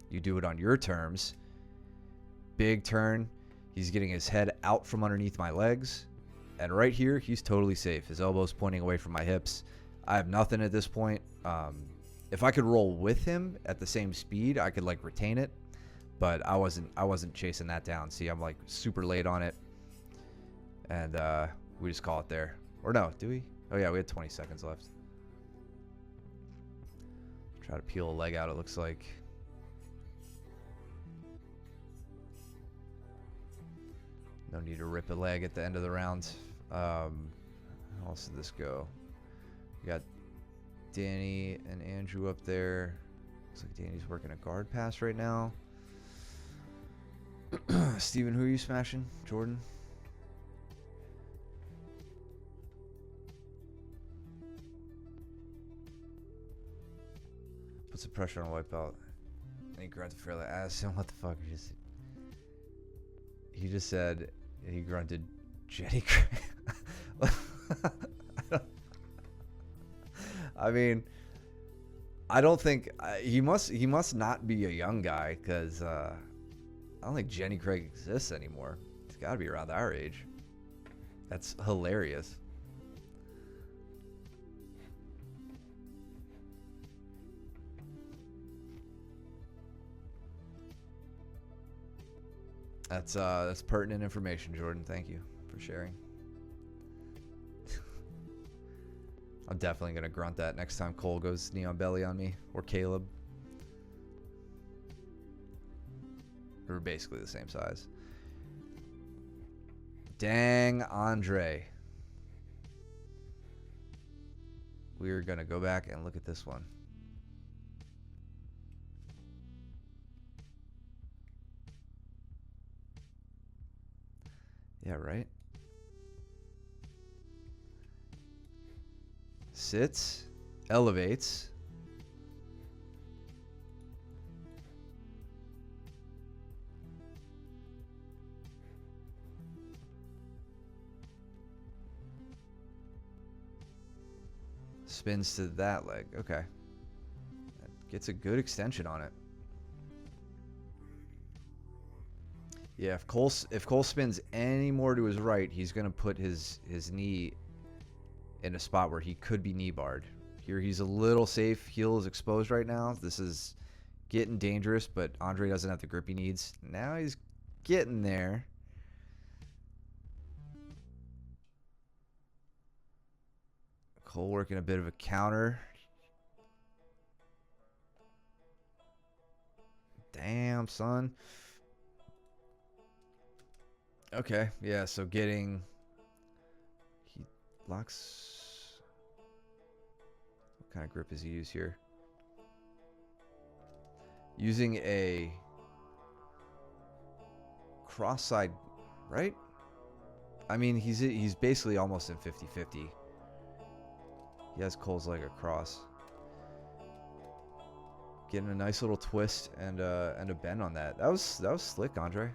You do it on your terms. Big turn. He's getting his head out from underneath my legs. And right here, he's totally safe. His elbow's pointing away from my hips. I have nothing at this point. If I could roll with him at the same speed, I could like retain it. But I wasn't chasing that down. See, I'm like super late on it. And we just call it there. Or no, do we? Oh yeah, we had 20 seconds left. Try to peel a leg out, it looks like. No need to rip a leg at the end of the round. How else did this go? We got Danny and Andrew up there. Looks like Danny's working a guard pass right now. Steven, who are you smashing? Jordan? Put some pressure on Wipeout. And he grunted fairly. I asked him what the fuck. He just said, he grunted, Jenny Craig. I mean, I don't think he must not be a young guy, because I don't think Jenny Craig exists anymore. He's got to be around our age. That's hilarious. That's pertinent information, Jordan. Thank you for sharing. I'm definitely gonna grunt that next time Cole goes knee on belly on me, or Caleb. We're basically the same size. Dang, Andre. We're gonna go back and look at this one. Yeah, right? Sits, elevates. Spins to that leg. Okay. Gets a good extension on it. Yeah, if Cole spins any more to his right, he's gonna put his knee in a spot where he could be knee barred. Here he's a little safe. Heel is exposed right now. This is getting dangerous, but Andre doesn't have the grip he needs. Now he's getting there. Cole working a bit of a counter. Damn, son. Okay, yeah, so getting... He locks... What kind of grip does he use here? Using a... cross-side, right? I mean, he's basically almost in 50-50. He has Cole's leg across. Getting a nice little twist and a bend on that. That was slick, Andre.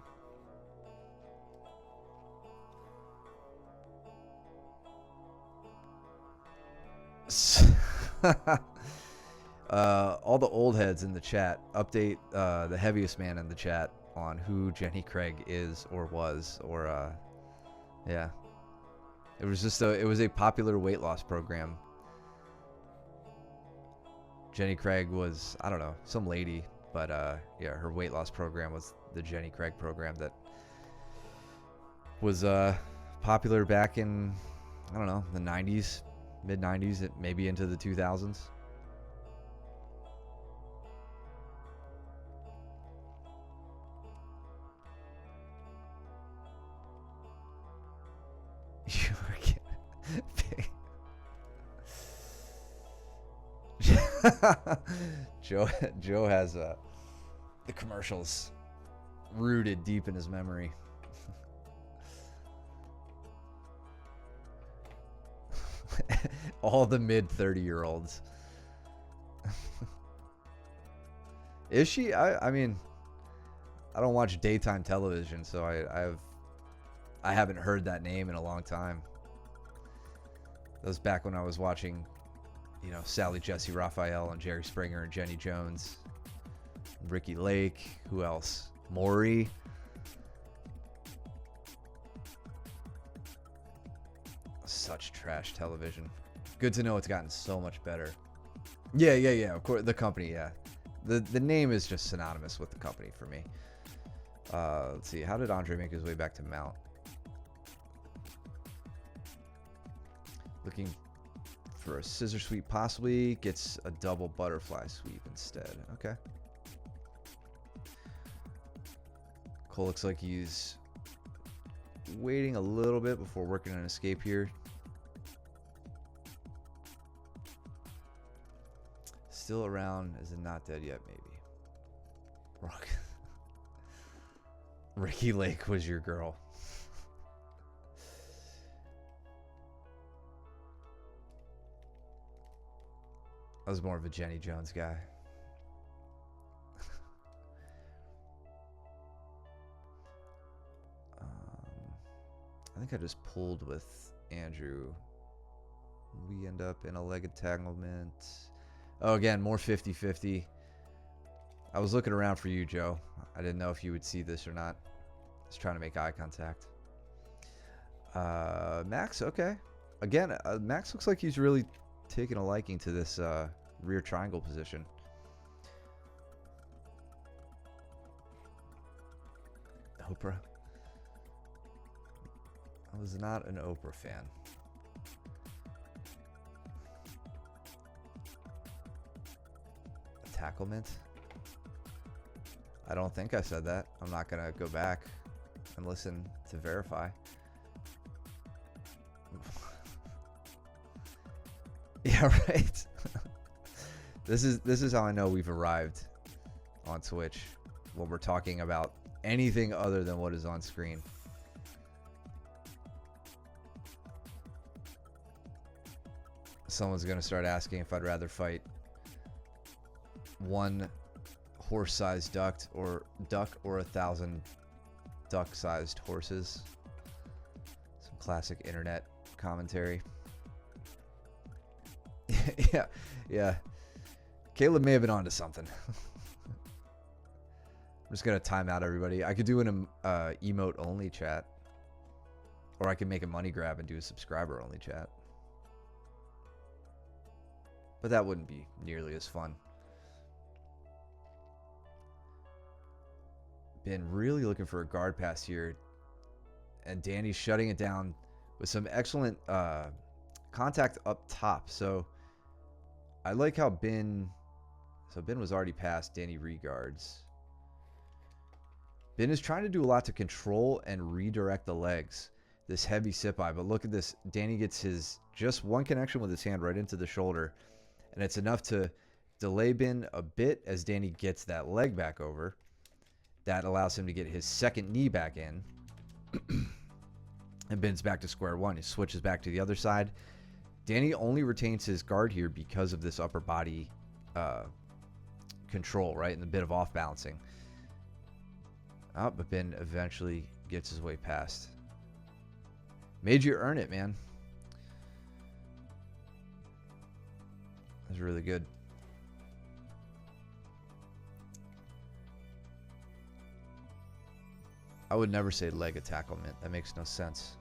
All the old heads in the chat, update the heaviest man in the chat on who Jenny Craig is or was, or yeah, it was a popular weight loss program. Jenny Craig was, I don't know, some lady, but yeah, her weight loss program was the Jenny Craig program that was popular back in, I don't know, the 90s. Mid-90s, maybe into the 2000s. You were getting Joe has the commercials rooted deep in his memory. All the mid 30-year-olds. Is she? I mean, I don't watch daytime television, so I haven't heard that name in a long time. That was back when I was watching, you know, Sally Jesse Raphael and Jerry Springer and Jenny Jones, Ricky Lake. Who else? Maury. such trash television. Good to know it's gotten so much better. Yeah. Of course, the company, yeah. The name is just synonymous with the company for me. Let's see. How did Andre make his way back to Mount? Looking for a scissor sweep, possibly. Gets a double butterfly sweep instead. Okay. Cole looks like he's waiting a little bit before working an escape here. Still around. Is it not dead yet? Maybe. Rock. Ricky Lake was your girl. I was more of a Jenny Jones guy. I think I just pulled with Andrew. We end up in a leg entanglement. Oh, again, more 50-50. I was looking around for you, Joe. I didn't know if you would see this or not. I was trying to make eye contact. Max, okay. Again, Max looks like he's really taking a liking to this rear triangle position. Oprah. I was not an Oprah fan. Tacklement? I don't think I said that. I'm not going to go back and listen to verify. Yeah, right. This is how I know we've arrived on Twitch when we're talking about anything other than what is on screen. Someone's going to start asking if I'd rather fight one horse-sized duck or 1,000 duck-sized horses. Some classic internet commentary. Yeah. Caleb may have been onto something. I'm just gonna time out everybody. I could do an emote only chat, or I could make a money grab and do a subscriber only chat. But that wouldn't be nearly as fun. Been really looking for a guard pass here, and Danny's shutting it down with some excellent contact up top. So I like how Ben was already past. Danny reguards. Ben is trying to do a lot to control and redirect the legs. This heavy sit-by, but look at this. Danny gets his just one connection with his hand right into the shoulder, and it's enough to delay Ben a bit as Danny gets that leg back over. That allows him to get his second knee back in. And Ben's back to square one. He switches back to the other side. Danny only retains his guard here because of this upper body control, right? And a bit of off balancing. Oh, but Ben eventually gets his way past. Made you earn it, man. That's really good. I would never say leg attacklement. That makes no sense.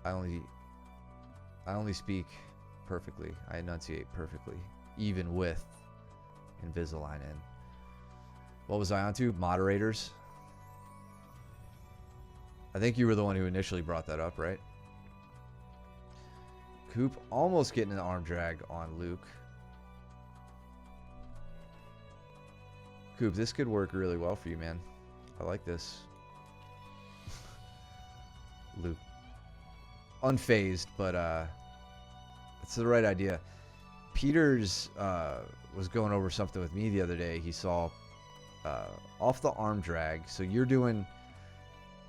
I only speak perfectly. I enunciate perfectly, even with Invisalign in. What was I onto? Moderators. I think you were the one who initially brought that up, right? Coop almost getting an arm drag on Luke. Coop, this could work really well for you, man. I like this. Luke. Unfazed, but it's the right idea. Peters was going over something with me the other day. He saw off the arm drag. So you're doing,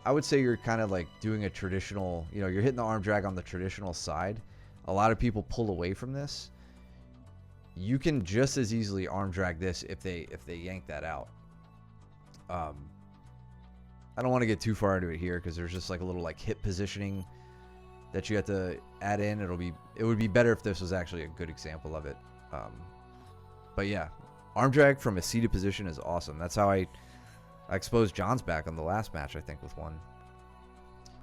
I would say you're kind of like doing a traditional, you're hitting the arm drag on the traditional side. A lot of people pull away from this. You can just as easily arm drag this if they yank that out. I don't want to get too far into it here because there's just like a little like hip positioning that you have to add in. It would be better if this was actually a good example of it. But yeah, arm drag from a seated position is awesome. That's how I exposed John's back on the last match, I think, with one.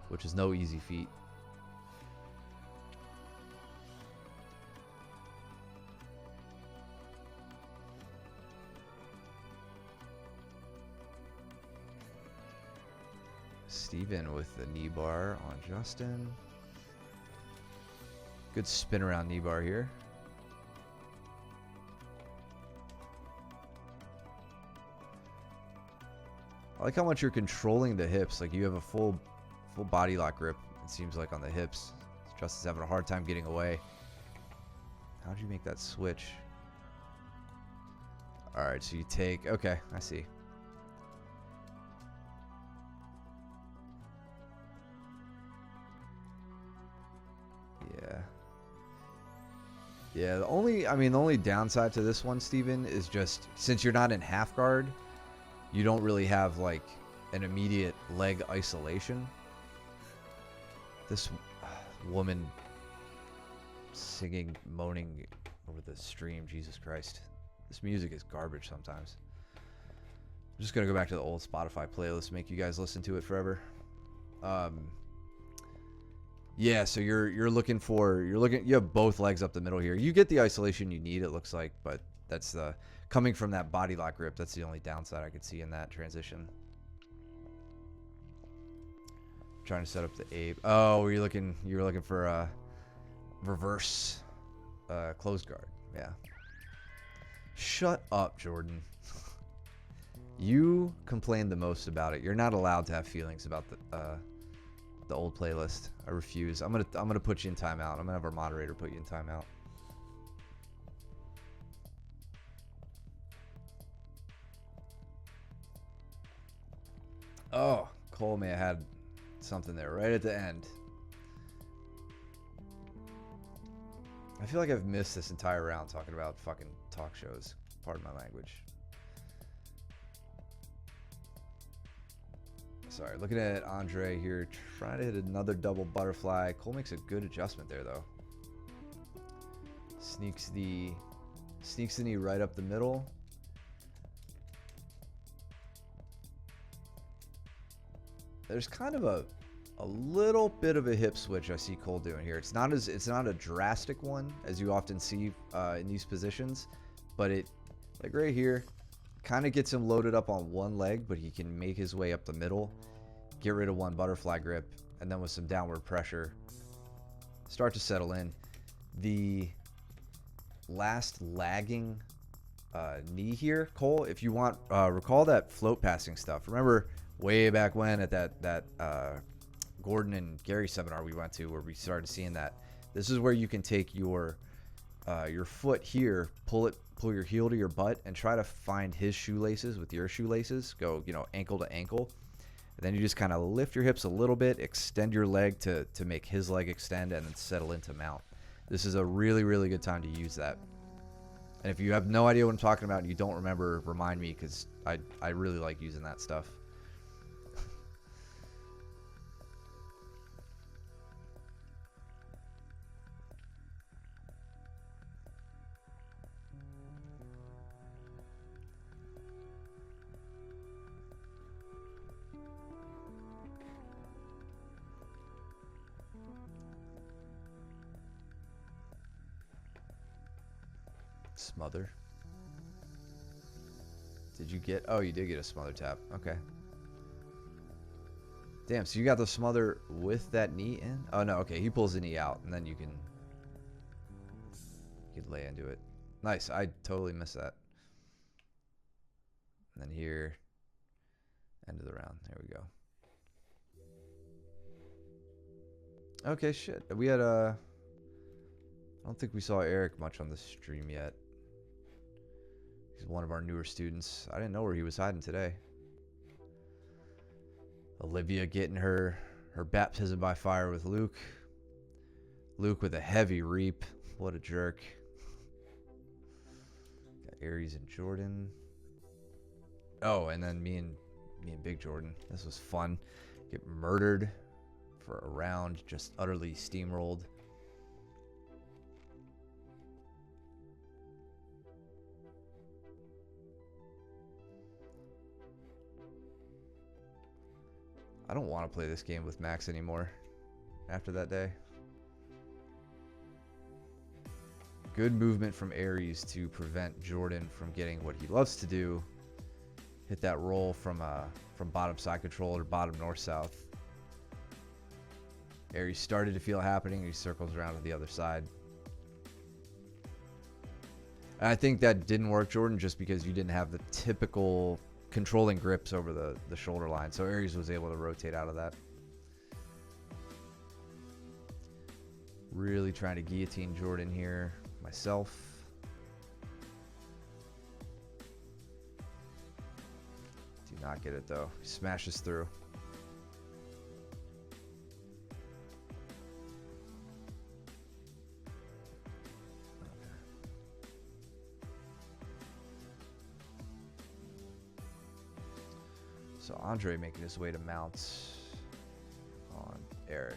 which is no easy feat. Steven with the knee bar on Justin. Good spin around knee bar here. I like how much you're controlling the hips. Like you have a full body lock grip, it seems like, on the hips. Justin's having a hard time getting away. How'd you make that switch? Alright, so you take... Okay, I see. Yeah, the only downside to this one, Steven, is just since you're not in half guard, you don't really have like an immediate leg isolation. This woman singing, moaning over the stream, Jesus Christ. This music is garbage sometimes. I'm just gonna go back to the old Spotify playlist, make you guys listen to it forever. Yeah, so you have both legs up the middle here. You get the isolation you need, it looks like, but that's the coming from that body lock grip. That's the only downside I could see in that transition. Trying to set up the ape. Oh, you were looking for a reverse closed guard. Yeah. Shut up, Jordan. You complained the most about it. You're not allowed to have feelings about the old playlist. I refuse. I'm gonna put you in timeout. I'm gonna have our moderator put you in timeout. Oh, Cole may have had something there right at the end. I feel like I've missed this entire round talking about fucking talk shows. Pardon my language. Sorry, looking at Andre here, trying to hit another double butterfly. Cole makes a good adjustment there, though. Sneaks the knee right up the middle. There's kind of a little bit of a hip switch I see Cole doing here. It's not a drastic one as you often see in these positions, but it, like right here, kind of gets him loaded up on one leg, but he can make his way up the middle, get rid of one butterfly grip, and then with some downward pressure, start to settle in. The last lagging knee here, Cole, if you want, recall that float passing stuff. Remember way back when at that Gordon and Gary seminar we went to, where we started seeing that. This is where you can take your foot here, pull your heel to your butt, and try to find his shoelaces with your shoelaces. Go, ankle to ankle. And then you just kind of lift your hips a little bit, extend your leg to make his leg extend, and then settle into mount. This is a really, really good time to use that. And if you have no idea what I'm talking about and you don't remember, remind me, because I really like using that stuff. Smother. Did you get... Oh, you did get a smother tap. Okay. Damn, so you got the smother with that knee in? Oh, no, okay. He pulls the knee out, and then you can lay into it. Nice. I totally missed that. And then here, end of the round. There we go. Okay, shit. We had I don't think we saw Eric much on the stream yet. He's one of our newer students. I didn't know where he was hiding today. Olivia getting her baptism by fire with Luke. Luke with a heavy reap. What a jerk. Got Aries and Jordan. Oh, and then me and Big Jordan. This was fun. Get murdered for a round. Just utterly steamrolled. I don't want to play this game with Max anymore after that day. Good movement from Aries to prevent Jordan from getting what he loves to do. Hit that roll from bottom side control or bottom north-south. Aries started to feel it happening. He circles around to the other side. And I think that didn't work, Jordan, just because you didn't have the typical controlling grips over the shoulder line. So Aries was able to rotate out of that. Really trying to guillotine Jordan here myself. Do not get it though. He smashes through. So Andre making his way to mount on Eric.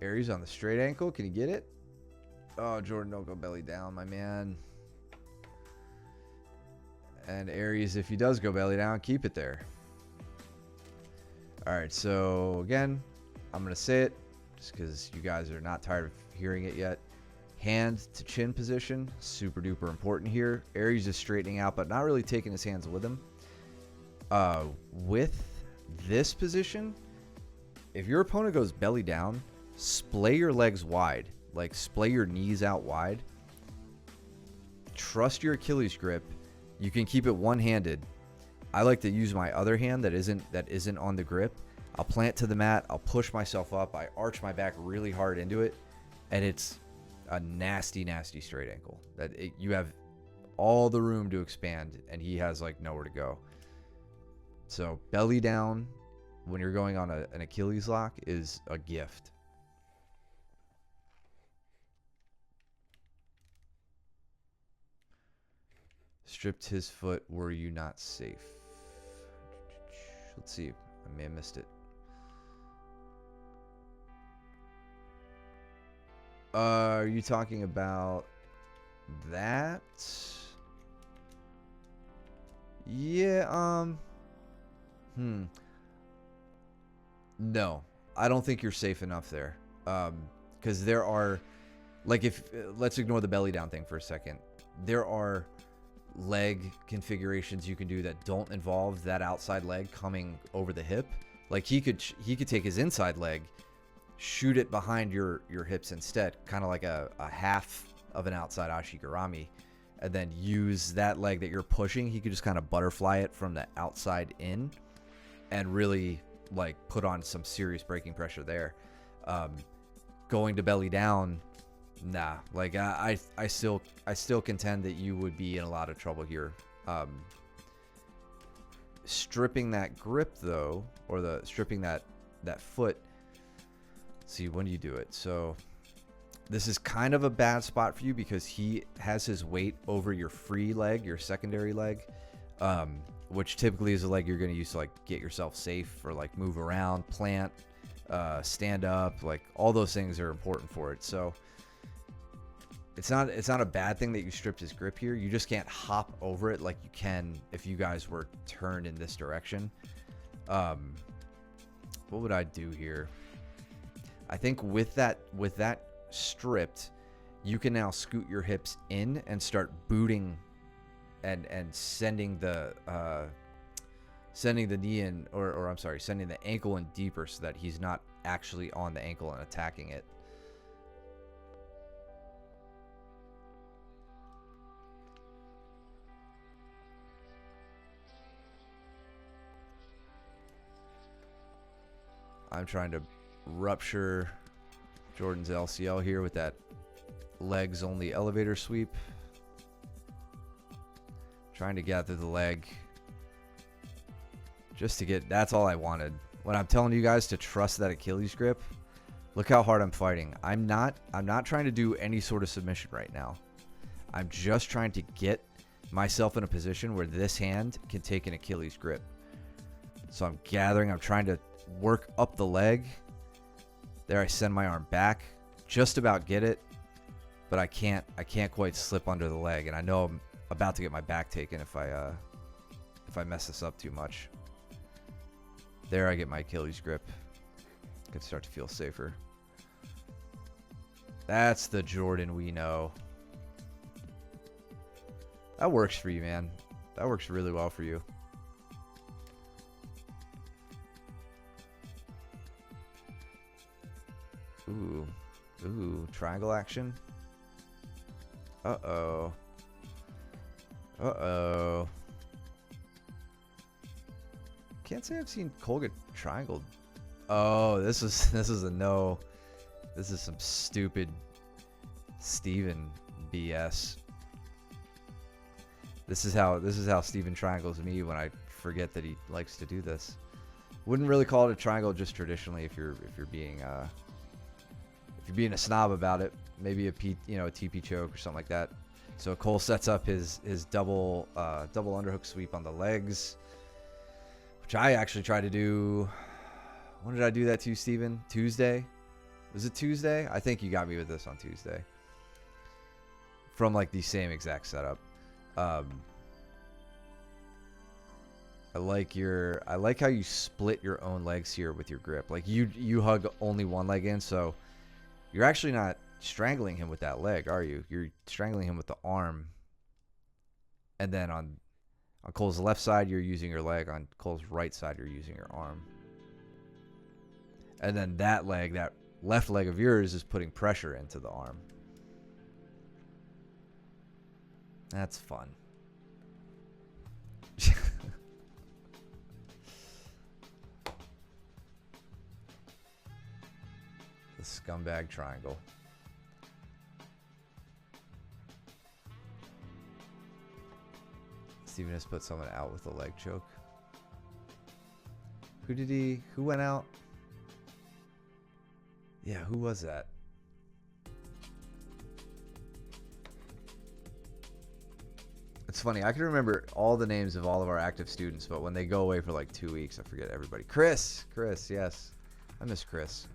Aries on the straight ankle. Can he get it? Oh, Jordan, don't go belly down, my man. And Aries, if he does go belly down, keep it there. All right, so again, I'm going to say it just because you guys are not tired of hearing it yet. Hand to chin position, super duper important here. Aries is straightening out, but not really taking his hands with him. With this position, if your opponent goes belly down, splay your legs wide, like splay your knees out wide. Trust your Achilles grip. You can keep it one-handed. I like to use my other hand that isn't on the grip. I'll plant to the mat. I'll push myself up. I arch my back really hard into it, and it's a nasty, nasty straight ankle. You have all the room to expand, and he has like nowhere to go. So belly down when you're going on an Achilles lock is a gift. Stripped his foot. Were you not safe? Let's see. I may have missed it. Are you talking about that? Yeah, no, I don't think you're safe enough there. Because there are, like, let's ignore the belly down thing for a second. There are leg configurations you can do that don't involve that outside leg coming over the hip. Like he could take his inside leg, shoot it behind your hips instead, kind of like a half of an outside ashigarami, and then use that leg that you're pushing. He could just kind of butterfly it from the outside in and really like put on some serious braking pressure there. Going to belly down, nah. Like I still contend that you would be in a lot of trouble here. Stripping that grip though, or stripping that foot. See, when do you do it? So this is kind of a bad spot for you because he has his weight over your free leg, your secondary leg, which typically is a leg you're going to use to like get yourself safe or like move around, plant, stand up. Like all those things are important for it. So it's not a bad thing that you stripped his grip here. You just can't hop over it like you can if you guys were turned in this direction. What would I do here? I think with that stripped, you can now scoot your hips in and start booting and sending the knee in, or I'm sorry, sending the ankle in deeper so that he's not actually on the ankle and attacking it. I'm trying to rupture Jordan's LCL here with that legs only elevator sweep. Trying to gather the leg just to get, that's all I wanted. When I'm telling you guys to trust that Achilles grip, look how hard I'm fighting. I'm not trying to do any sort of submission right now. I'm just trying to get myself in a position where this hand can take an Achilles grip. So I'm gathering, I'm trying to work up the leg. There, I send my arm back, just about get it. but I can't quite slip under the leg, and I know I'm about to get my back taken if I mess this up too much. There, I get my Achilles grip. Could start to feel safer. That's the Jordan we know. That works for you, man. That works really well for you. Ooh. Ooh, triangle action. Uh-oh. Uh-oh. Can't say I've seen Cole get triangled. Oh, this is a no. This is some stupid Steven BS. This is how Steven triangles me when I forget that he likes to do this. Wouldn't really call it a triangle just traditionally if you're being a snob about it. Maybe a TP choke or something like that. So Cole sets up his double underhook sweep on the legs, which I actually tried to do. When did I do that to you, Steven? Tuesday? Was it Tuesday? I think you got me with this on Tuesday. From like the same exact setup. I like how you split your own legs here with your grip. Like you hug only one leg in, so you're actually not strangling him with that leg, are you? You're strangling him with the arm. And then on Cole's left side, you're using your leg. On Cole's right side, you're using your arm. And then that left leg of yours is putting pressure into the arm. That's fun. The scumbag triangle. Steven has put someone out with a leg choke. Who went out? Yeah, who was that? It's funny, I can remember all the names of all of our active students, but when they go away for like 2 weeks, I forget everybody. Chris, yes. I miss Chris.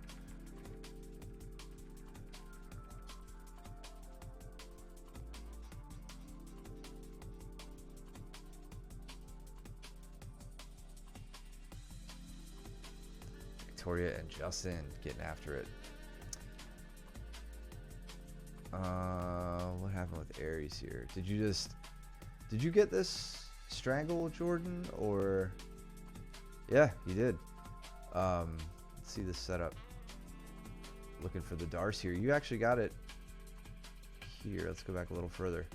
Victoria and Justin getting after it. What happened with Aries here? Did you get this strangle, Jordan, or? Yeah, you did. Let's see the setup. Looking for the Darce here. You actually got it here. Let's go back a little further.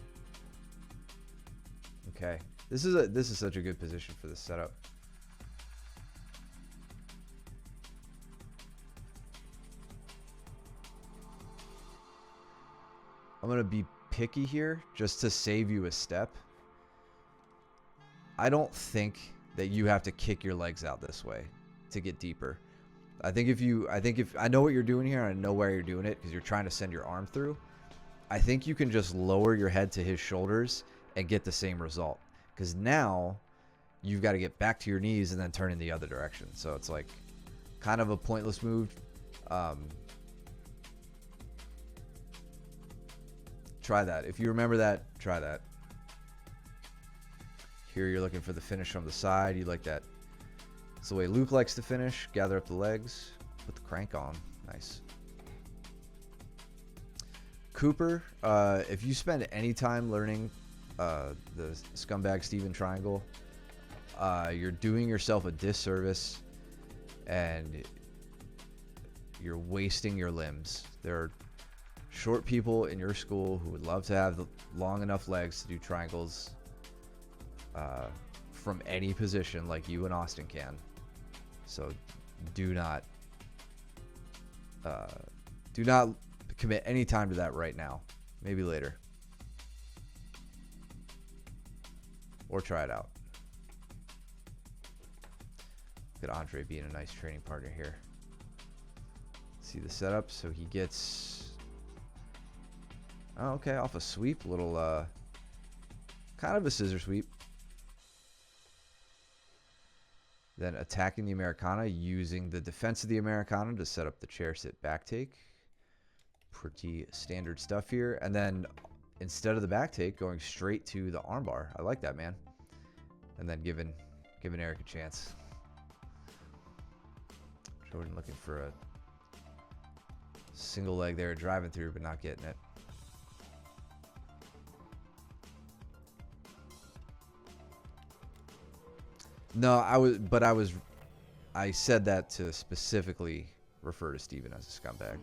Okay, this is such a good position for this setup. I'm going to be picky here just to save you a step. I don't think that you have to kick your legs out this way to get deeper. I think if I know what you're doing here, and I know where you're doing it because you're trying to send your arm through. I think you can just lower your head to his shoulders and get the same result. Because now you've got to get back to your knees and then turn in the other direction. So it's like kind of a pointless move. Try that. If you remember that, try that. Here you're looking for the finish from the side. You like that. It's the way Luke likes to finish. Gather up the legs. Put the crank on. Nice. Cooper, if you spend any time learning the Scumbag Steven Triangle, you're doing yourself a disservice and you're wasting your limbs. There are short people in your school who would love to have the long enough legs to do triangles from any position like you and Austin can. So do not commit any time to that right now. Maybe later. Or try it out. Look at Andre being a nice training partner here. See the setup. So he gets... Oh, okay, off a sweep. Little, kind of a scissor sweep. Then attacking the Americana, using the defense of the Americana to set up the chair sit back take. pretty standard stuff here. And then instead of the back take, going straight to the armbar. I like that, man. And then giving Eric a chance. Jordan looking for a single leg there, driving through, but not getting it. No, I said that to specifically refer to Steven as a scumbag.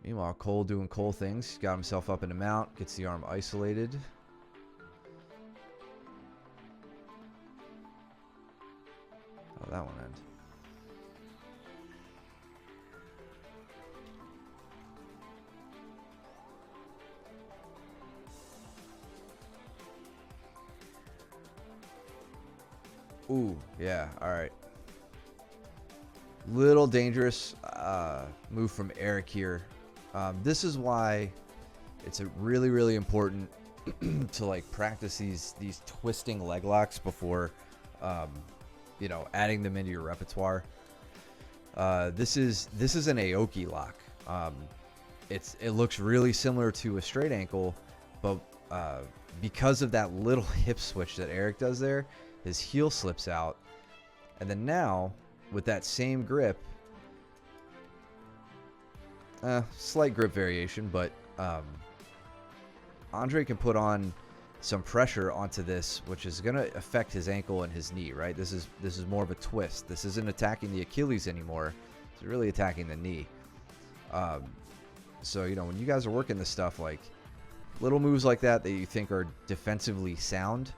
Meanwhile, Cole doing Cole things. He's got himself up in a mount, gets the arm isolated. How'd that one end? Ooh, yeah, all right. Little dangerous move from Eric here. This is why it's really, really important to like practice these twisting leg locks before, you know, adding them into your repertoire. This is an Aoki lock. It looks really similar to a straight ankle, but because of that little hip switch that Eric does there, his heel slips out, and then now with that same grip, slight grip variation, but Andre can put on some pressure onto this, which is going to affect his ankle and his knee, right? This is more of a twist. This isn't attacking the Achilles anymore. It's really attacking the knee. So, you know, when you guys are working this stuff, like little moves like that you think are defensively sound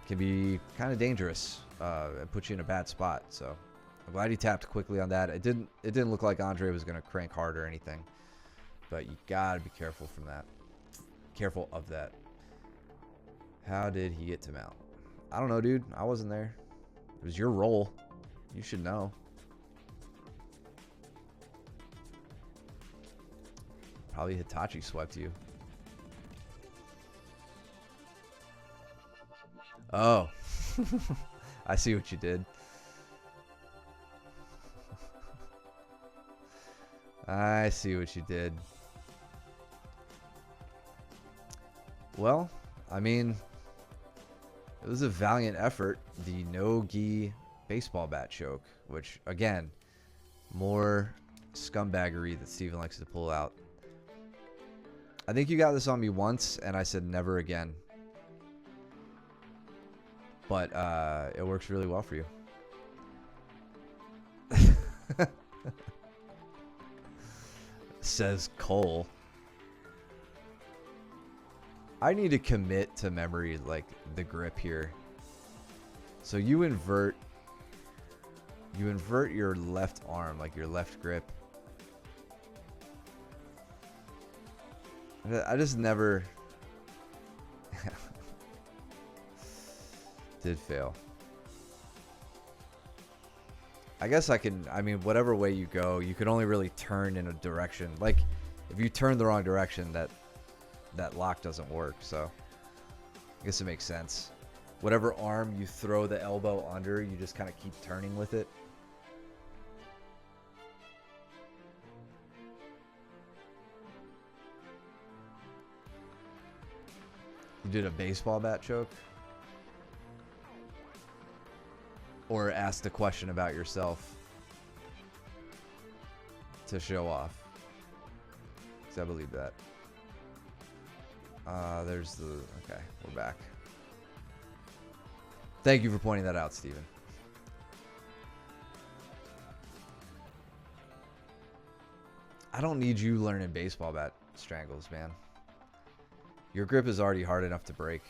can be kind of dangerous and put you in a bad spot. So I'm glad he tapped quickly on that. It didn't look like Andre was going to crank hard or anything, but you got to be careful from that. Careful of that. How did he get to mount? I don't know, dude. I wasn't there. It was your role. You should know. Probably Hitachi swept you. Oh. I see what you did. I see what you did. Well, I mean, it was a valiant effort. The no-gi baseball bat choke, which, again, more scumbaggery that Steven likes to pull out. I think you got this on me once, and I said never again. But it works really well for you. Says Cole. I need to commit to memory, like, the grip here. So you invert your left arm, like your left grip. I just never did fail. I guess I mean, whatever way you go, you can only really turn in a direction. Like, if you turn the wrong direction, that lock doesn't work. So I guess it makes sense. Whatever arm you throw the elbow under, you just kind of keep turning with it. You did a baseball bat choke? Or asked a question about yourself to show off? Because I believe that. There's the... Okay, we're back. Thank you for pointing that out, Steven. I don't need you learning baseball bat strangles, man. Your grip is already hard enough to break.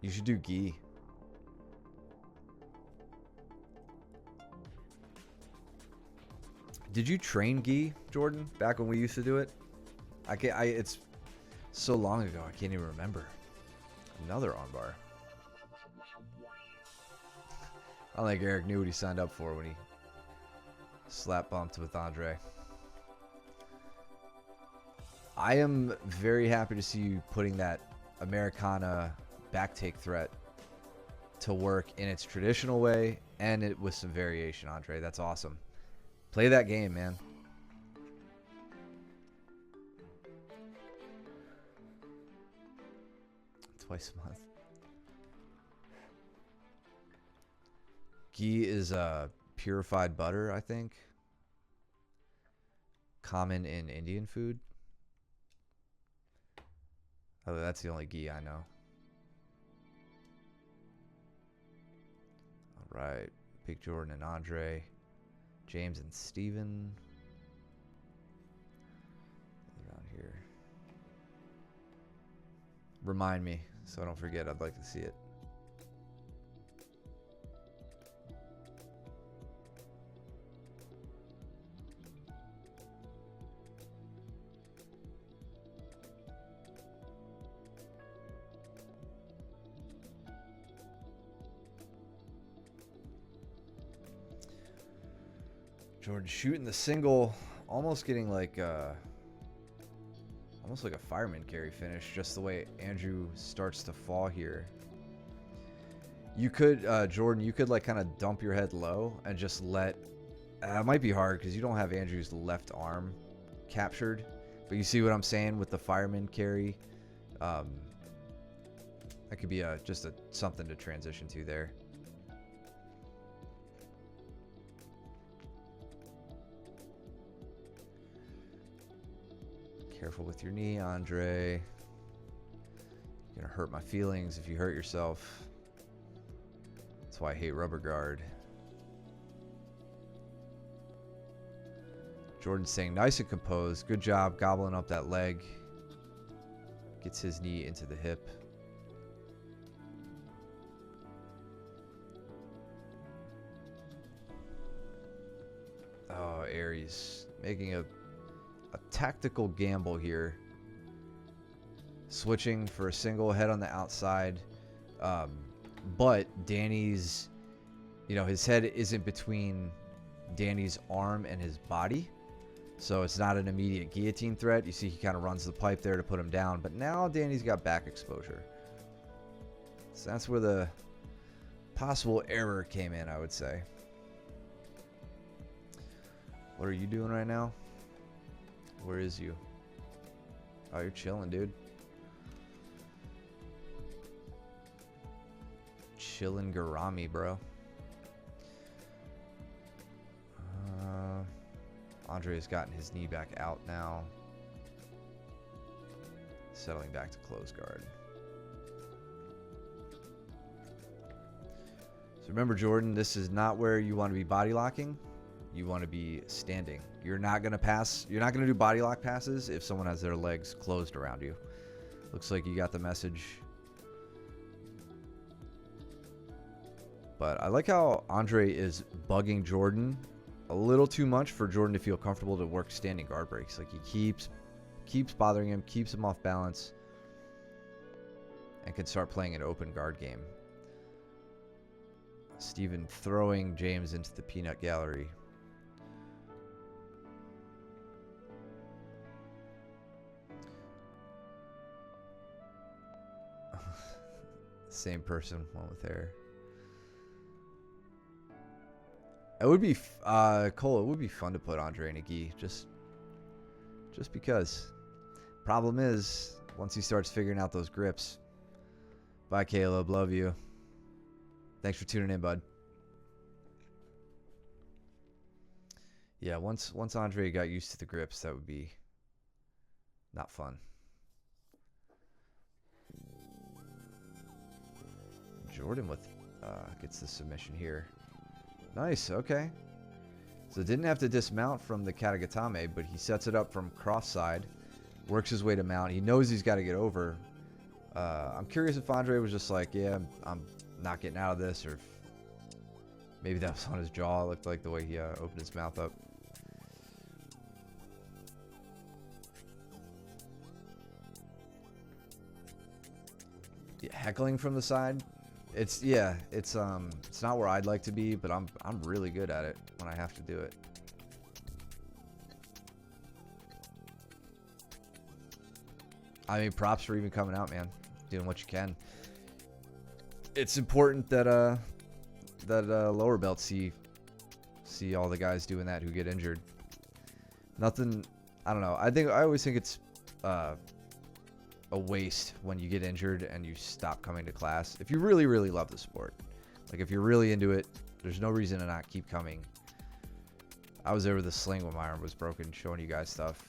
You should do gi. Did you train gi, Jordan, back when we used to do it? It's so long ago, I can't even remember. Another armbar. I don't think Eric knew what he signed up for when he slap bumped with Andre. I am very happy to see you putting that Americana back take threat to work in its traditional way and it with some variation, Andre. That's awesome. Play that game, man. Twice a month. Ghee is purified butter, I think. Common in Indian food. Oh, that's the only ghee I know. All right. Big Jordan and Andre. James and Steven. Around here. Remind me so I don't forget. I'd like to see it. Jordan shooting the single, almost getting like almost like a fireman carry finish, just the way Andrew starts to fall here. You could, Jordan, you could like kind of dump your head low and just let, it might be hard because you don't have Andrew's left arm captured, but you see what I'm saying with the fireman carry. That could be just something to transition to there. Careful with your knee, Andre. You're gonna hurt my feelings if you hurt yourself. That's why I hate rubber guard. Jordan's saying nice and composed. Good job gobbling up that leg. Gets his knee into the hip. Oh, Aries making a tactical gamble here. Switching for a single head on the outside. But Danny's, his head isn't between Danny's arm and his body. So it's not an immediate guillotine threat. You see he kind of runs the pipe there to put him down. But now Danny's got back exposure. So that's where the possible error came in, I would say. What are you doing right now? Where is you? Oh, you're chilling, dude. Chillin' Garami, bro. Andre's gotten his knee back out now. Settling back to close guard. So remember, Jordan, this is not where you want to be body locking. You want to be standing. You're not going to pass. You're not going to do body lock passes if someone has their legs closed around you. Looks like you got the message. But I like how Andre is bugging Jordan a little too much for Jordan to feel comfortable to work standing guard breaks. Like he keeps bothering him, keeps him off balance, and can start playing an open guard game. Steven throwing James into the peanut gallery. Same person, one with hair. It would be, Cole, it would be fun to put Andre in a gi, just because. Problem is, once he starts figuring out those grips. Bye, Caleb. Love you. Thanks for tuning in, bud. Yeah, once Andre got used to the grips, that would be not fun. Jordan with gets the submission here. Nice, okay. So didn't have to dismount from the Katagatame, but he sets it up from cross side, works his way to mount. He knows he's got to get over. I'm curious if Andre was just like, yeah, I'm not getting out of this, or maybe that was on his jaw. It looked like the way he opened his mouth up. Yeah, heckling from the side. It's not where I'd like to be, but I'm really good at it when I have to do it. I mean, props for even coming out, man. Doing what you can. it's important that lower belts see all the guys doing that who get injured. Nothing, I don't know. I always think it's a waste when you get injured and you stop coming to class. If you really, really love the sport, like if you're really into it, there's no reason to not keep coming. I was there with a sling when my arm was broken, showing you guys stuff.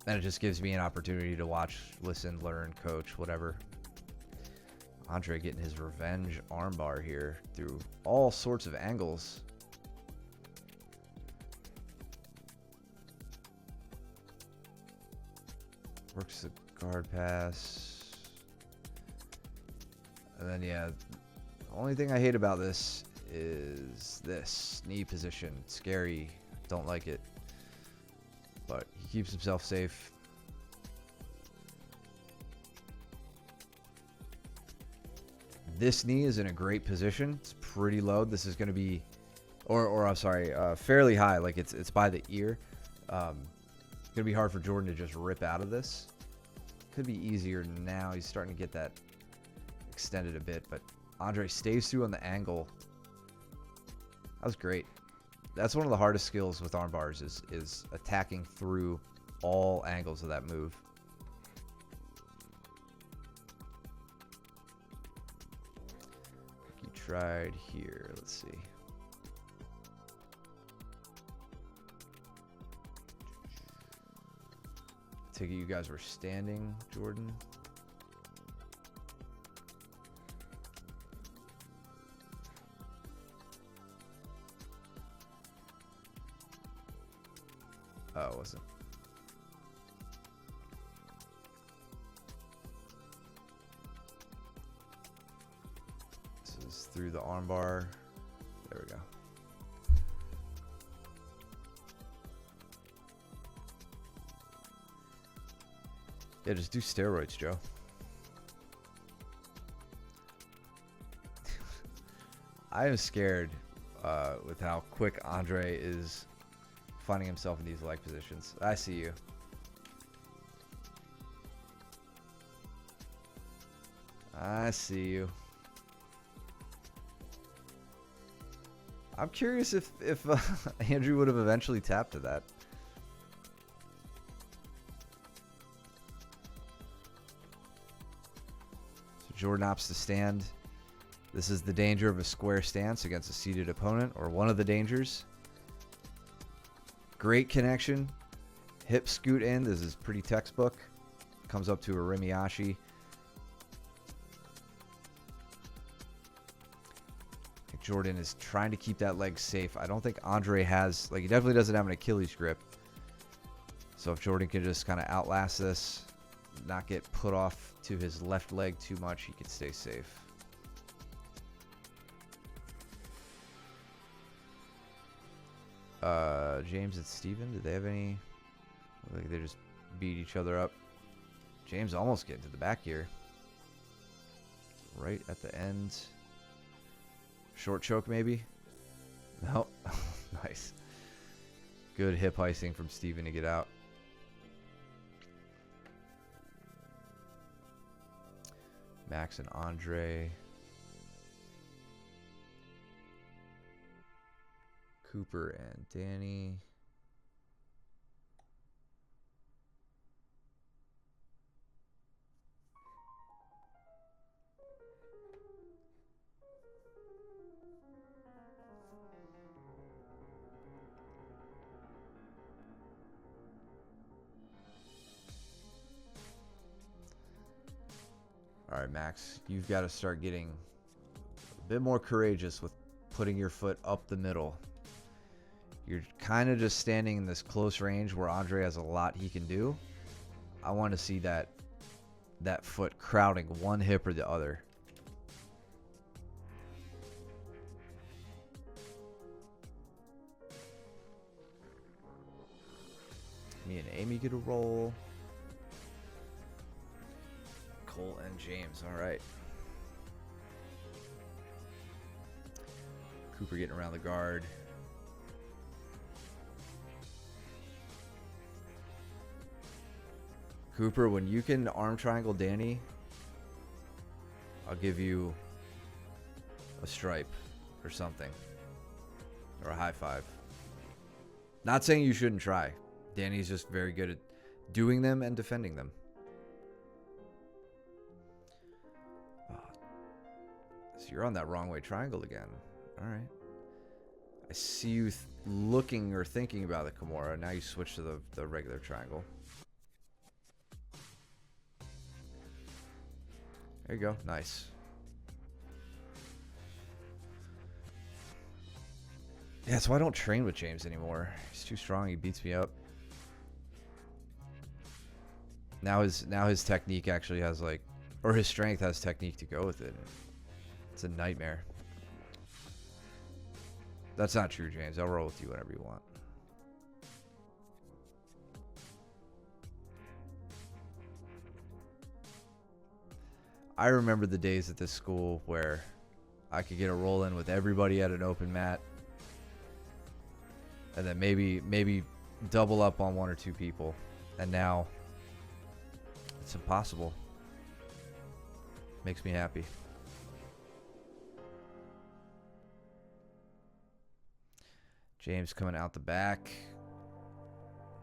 And it just gives me an opportunity to watch, listen, learn, coach, whatever. Andre getting his revenge armbar here through all sorts of angles. Works the guard pass. And then, yeah, the only thing I hate about this is this knee position. It's scary. Don't like it. But he keeps himself safe. This knee is in a great position. It's pretty low. This is going to be, or I'm sorry, fairly high. Like it's by the ear. It's going to be hard for Jordan to just rip out of this. Could be easier now. He's starting to get that extended a bit, but Andre stays through on the angle. That was great. That's one of the hardest skills with arm bars is attacking through all angles of that move. He tried here. Let's see. Take it you guys were standing, Jordan. Oh, it wasn't. This is through the armbar. There we go. Yeah, just do steroids, Joe. I am scared with how quick Andre is finding himself in these leg positions. I see you. I see you. I'm curious if Andrew would have eventually tapped to that. So Jordan opts to stand. This is the danger of a square stance against a seated opponent, or one of the dangers. Great connection. Hip scoot in. This is pretty textbook. Comes up to a Rimiyashi. Jordan is trying to keep that leg safe. I don't think Andre has, like, he definitely doesn't have an Achilles grip. So if Jordan can just kind of outlast this, not get put off to his left leg too much, he could stay safe. James and Steven, did they have any? Like they just beat each other up. James almost getting to the back here. Right at the end. Short choke maybe? No. Nice. Good hip icing from Steven to get out. Max and Andre. Cooper and Danny. All right, Max, you've got to start getting a bit more courageous with putting your foot up the middle. You're kind of just standing in this close range where Andre has a lot he can do. I want to see that foot crowding one hip or the other. Me and Amy get a roll. Cole and James, all right. Cooper getting around the guard. Cooper, when you can arm triangle Danny, I'll give you a stripe or something. Or a high five. Not saying you shouldn't try. Danny's just very good at doing them and defending them. So you're on that wrong way triangle again. All right. I see you looking or thinking about the Kimura. Now you switch to the regular triangle. There you go. Nice. Yeah, so I don't train with James anymore. He's too strong. He beats me up. Now his technique actually has like, or his strength has technique to go with it. It's a nightmare. That's not true, James. I'll roll with you whenever you want. I remember the days at this school where I could get a roll in with everybody at an open mat. And then maybe double up on one or two people. And now it's impossible. Makes me happy. James coming out the back.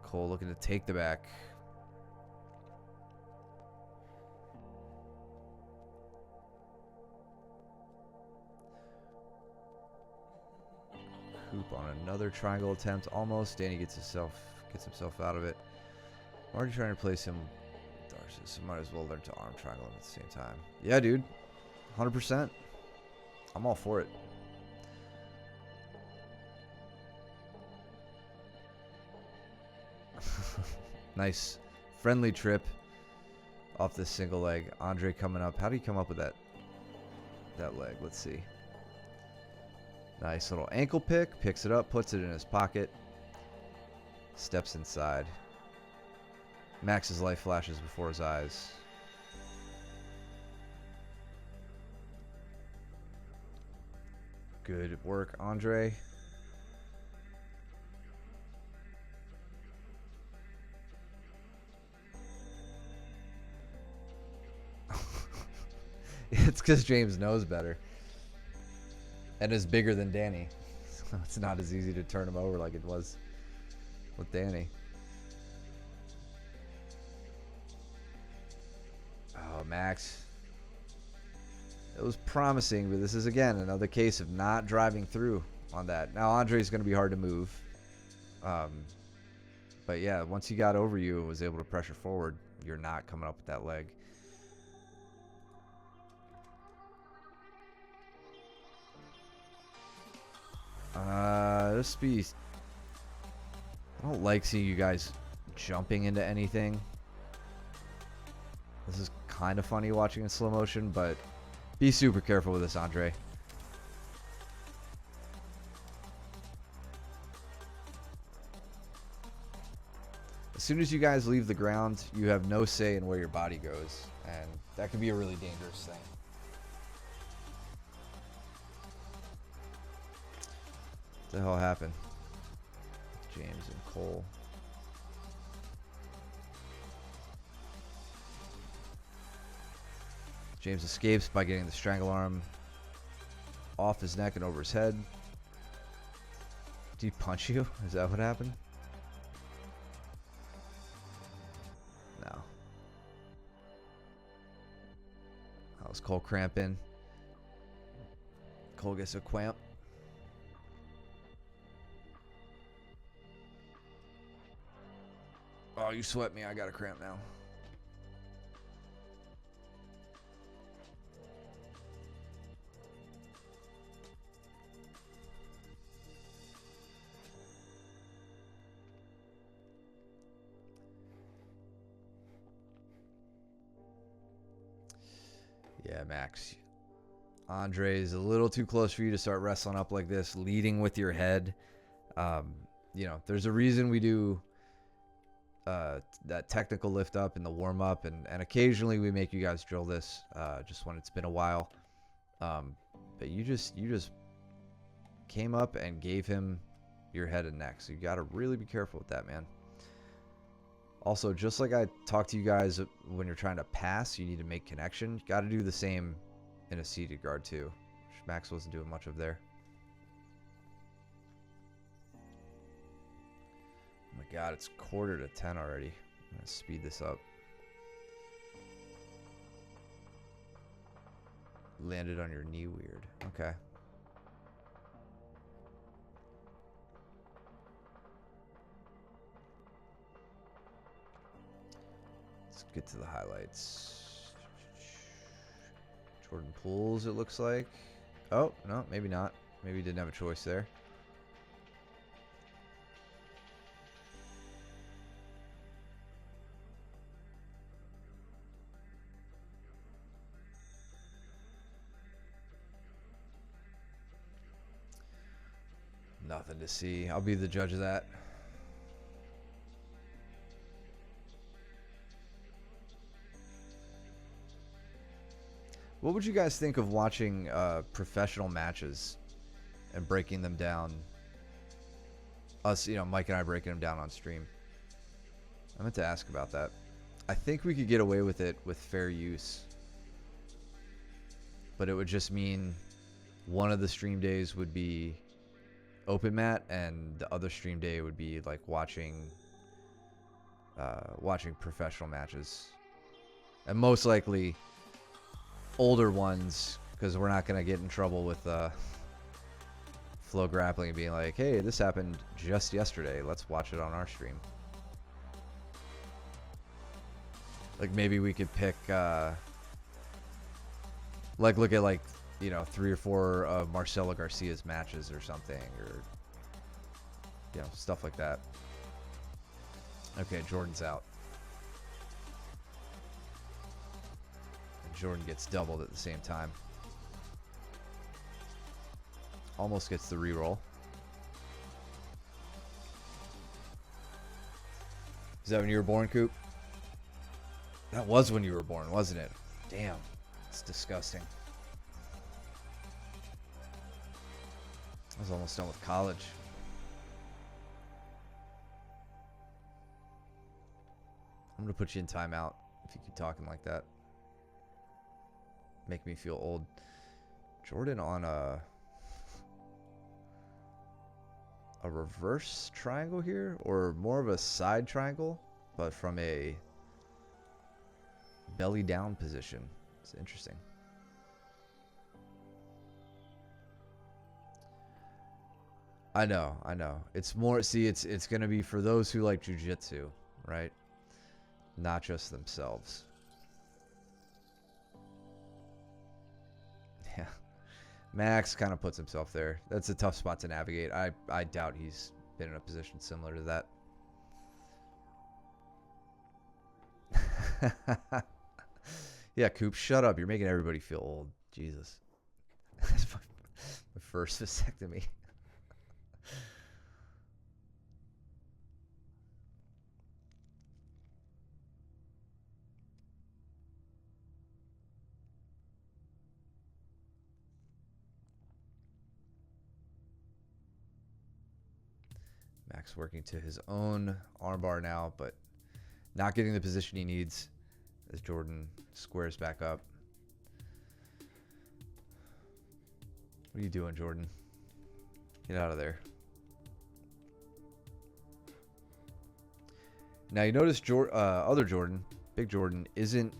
Cole looking to take the back. Hoop on another triangle attempt. Almost. Danny gets himself out of it. I'm already trying to replace him with Darcy, so might as well learn to arm triangle him at the same time. Yeah, dude. 100%. I'm all for it. Nice friendly trip off this single leg. Andre coming up. How do you come up with that leg? Let's see. Nice little ankle pick. Picks it up, puts it in his pocket. Steps inside. Max's life flashes before his eyes. Good work, Andre. It's because James knows better. And is bigger than Danny. So it's not as easy to turn him over like it was with Danny. Oh, Max. It was promising, but this is, again, another case of not driving through on that. Now, Andre's going to be hard to move. But, yeah, once he got over you and was able to pressure forward, you're not coming up with that leg. This be... I don't like seeing you guys jumping into anything. This is kind of funny watching in slow motion, but be super careful with this, Andre. As soon as you guys leave the ground, you have no say in where your body goes, and that can be a really dangerous thing. What the hell happened? James and Cole. James escapes by getting the strangle arm off his neck and over his head. Did he punch you? Is that what happened? No. That was Cole cramping. Cole gets a cramp. Oh, you sweat me. I got a cramp now. Yeah, Max. Andre is a little too close for you to start wrestling up like this, leading with your head. You know, there's a reason we do that technical lift up in the warm up, and occasionally we make you guys drill this just when it's been a while. But you just came up and gave him your head and neck, so you got to really be careful with that, man. Also, just like I talked to you guys when you're trying to pass, you need to make connection. You got to do the same in a seated guard too, which Max wasn't doing much of there. Oh my god, it's 9:45 already. I'm gonna speed this up. Landed on your knee weird. Okay. Let's get to the highlights. Jordan Pools, it looks like. Oh, no, maybe not. Maybe he didn't have a choice there. Nothing to see. I'll be the judge of that. What would you guys think of watching professional matches and breaking them down? Us, you know, Mike and I breaking them down on stream. I meant to ask about that. I think we could get away with it with fair use. But it would just mean one of the stream days would be open mat and the other stream day would be like watching professional matches. And most likely older ones, because we're not going to get in trouble with Flow Grappling and being like, hey, this happened just yesterday, let's watch it on our stream. Like maybe we could pick like look at like, you know, 3 or 4 of Marcelo Garcia's matches or something, or you know, stuff like that. Okay, Jordan's out. Jordan gets doubled at the same time. Almost gets the reroll. Is that when you were born, Coop? That was when you were born, wasn't it? Damn, it's disgusting. I was almost done with college. I'm gonna put you in timeout if you keep talking like that. Make me feel old. Jordan on a reverse triangle here, or more of a side triangle, but from a belly down position. It's interesting. I know. It's more, see, it's gonna be for those who like jujitsu, right? Not just themselves. Yeah. Max kind of puts himself there. That's a tough spot to navigate. I doubt he's been in a position similar to that. Yeah, Coop, shut up. You're making everybody feel old. Jesus. That's my first vasectomy. Max working to his own armbar now, but not getting the position he needs as Jordan squares back up. What are you doing, Jordan? Get out of there. Now you notice other Jordan, Big Jordan, isn't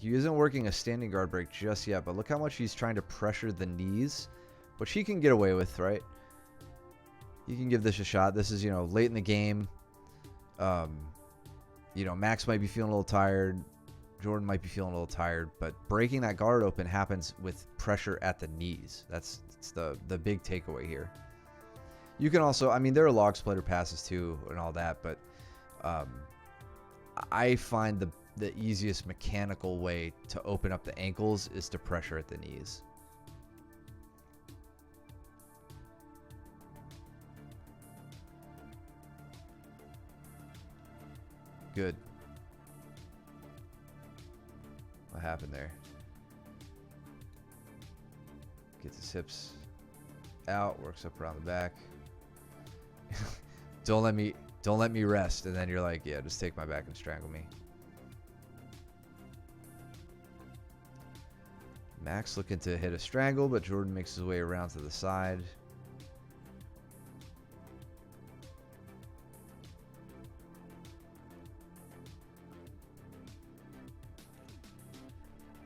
working a standing guard break just yet, but look how much he's trying to pressure the knees, which he can get away with, right? You can give this a shot. This is, you know, late in the game. You know, Max might be feeling a little tired. Jordan might be feeling a little tired, but breaking that guard open happens with pressure at the knees. That's the big takeaway here. You can also, I mean, there are log splitter passes too and all that, but I find the easiest mechanical way to open up the ankles is to pressure at the knees. Good. What happened there? Gets his hips out, works up around the back. Don't let me rest, and then you're like, yeah, just take my back and strangle me. Max looking to hit a strangle, but Jordan makes his way around to the side.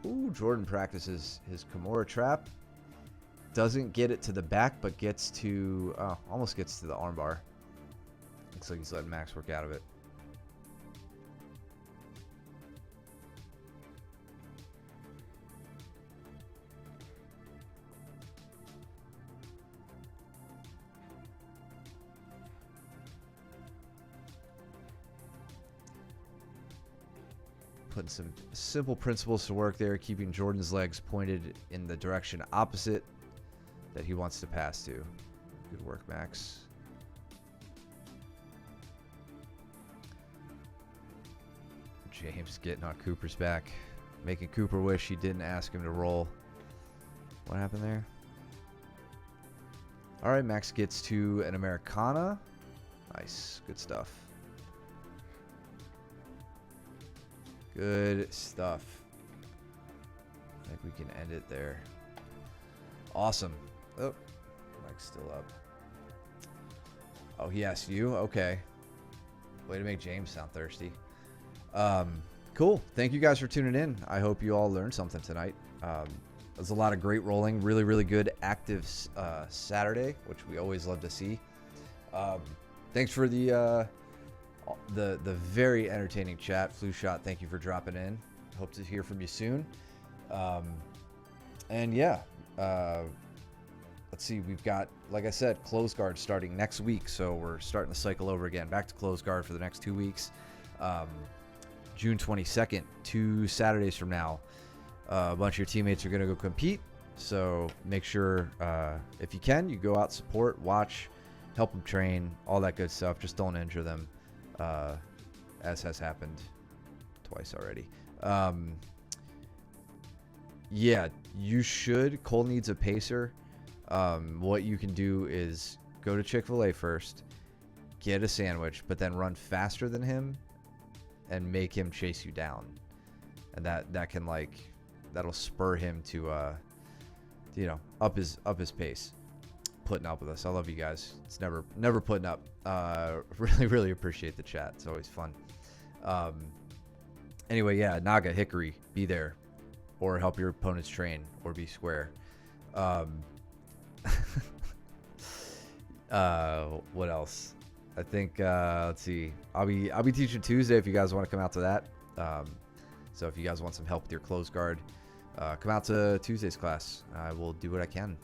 Ooh, Jordan practices his Kimura trap. Doesn't get it to the back, but gets to, almost gets to the armbar. Looks like he's letting Max work out of it. Putting some simple principles to work there, keeping Jordan's legs pointed in the direction opposite that he wants to pass to. Good work, Max. James getting on Cooper's back, making Cooper wish he didn't ask him to roll. What happened there? All right, Max gets to an Americana. Nice, good stuff. Good stuff. I think we can end it there. Awesome. Oh, mic's still up. Oh, he asked you? Okay. Way to make James sound thirsty. Cool. Thank you guys for tuning in. I hope you all learned something tonight. There's a lot of great rolling. Really, really good active Saturday, which we always love to see. Thanks for the very entertaining chat. Flu Shot, thank you for dropping in. Hope to hear from you soon. And yeah, let's see. We've got, like I said, Close Guard starting next week. So we're starting to cycle over again. Back to Close Guard for the next 2 weeks. June 22nd, 2 Saturdays from now, a bunch of your teammates are going to go compete. So make sure, if you can, you go out, support, watch, help them train, all that good stuff. Just don't injure them, as has happened twice already. Yeah, you should. Cole needs a pacer. What you can do is go to Chick-fil-A first, get a sandwich, but then run faster than him and make him chase you down. And that can, like, that'll spur him to you know, up his pace. Putting up with us. I love you guys. It's never putting up. Really appreciate the chat. It's always fun. Anyway, yeah, Naga, Hickory, be there, or help your opponents train, or be square. What else? I think let's see. I'll be teaching Tuesday if you guys want to come out to that. So if you guys want some help with your Close Guard, come out to Tuesday's class. I will do what I can.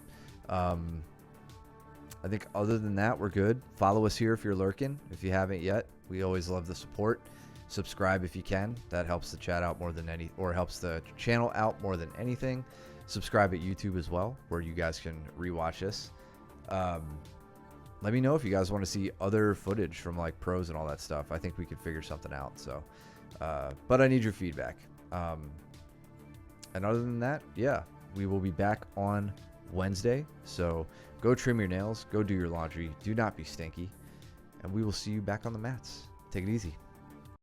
I think other than that, we're good. Follow us here if you're lurking. If you haven't yet, we always love the support. Subscribe if you can. That helps the chat out more than or helps the channel out more than anything. Subscribe at YouTube as well, where you guys can rewatch this. Let me know if you guys want to see other footage from like pros and all that stuff. I think we could figure something out. So, but I need your feedback. And other than that, yeah, we will be back on Wednesday. So go trim your nails, go do your laundry. Do not be stinky. And we will see you back on the mats. Take it easy.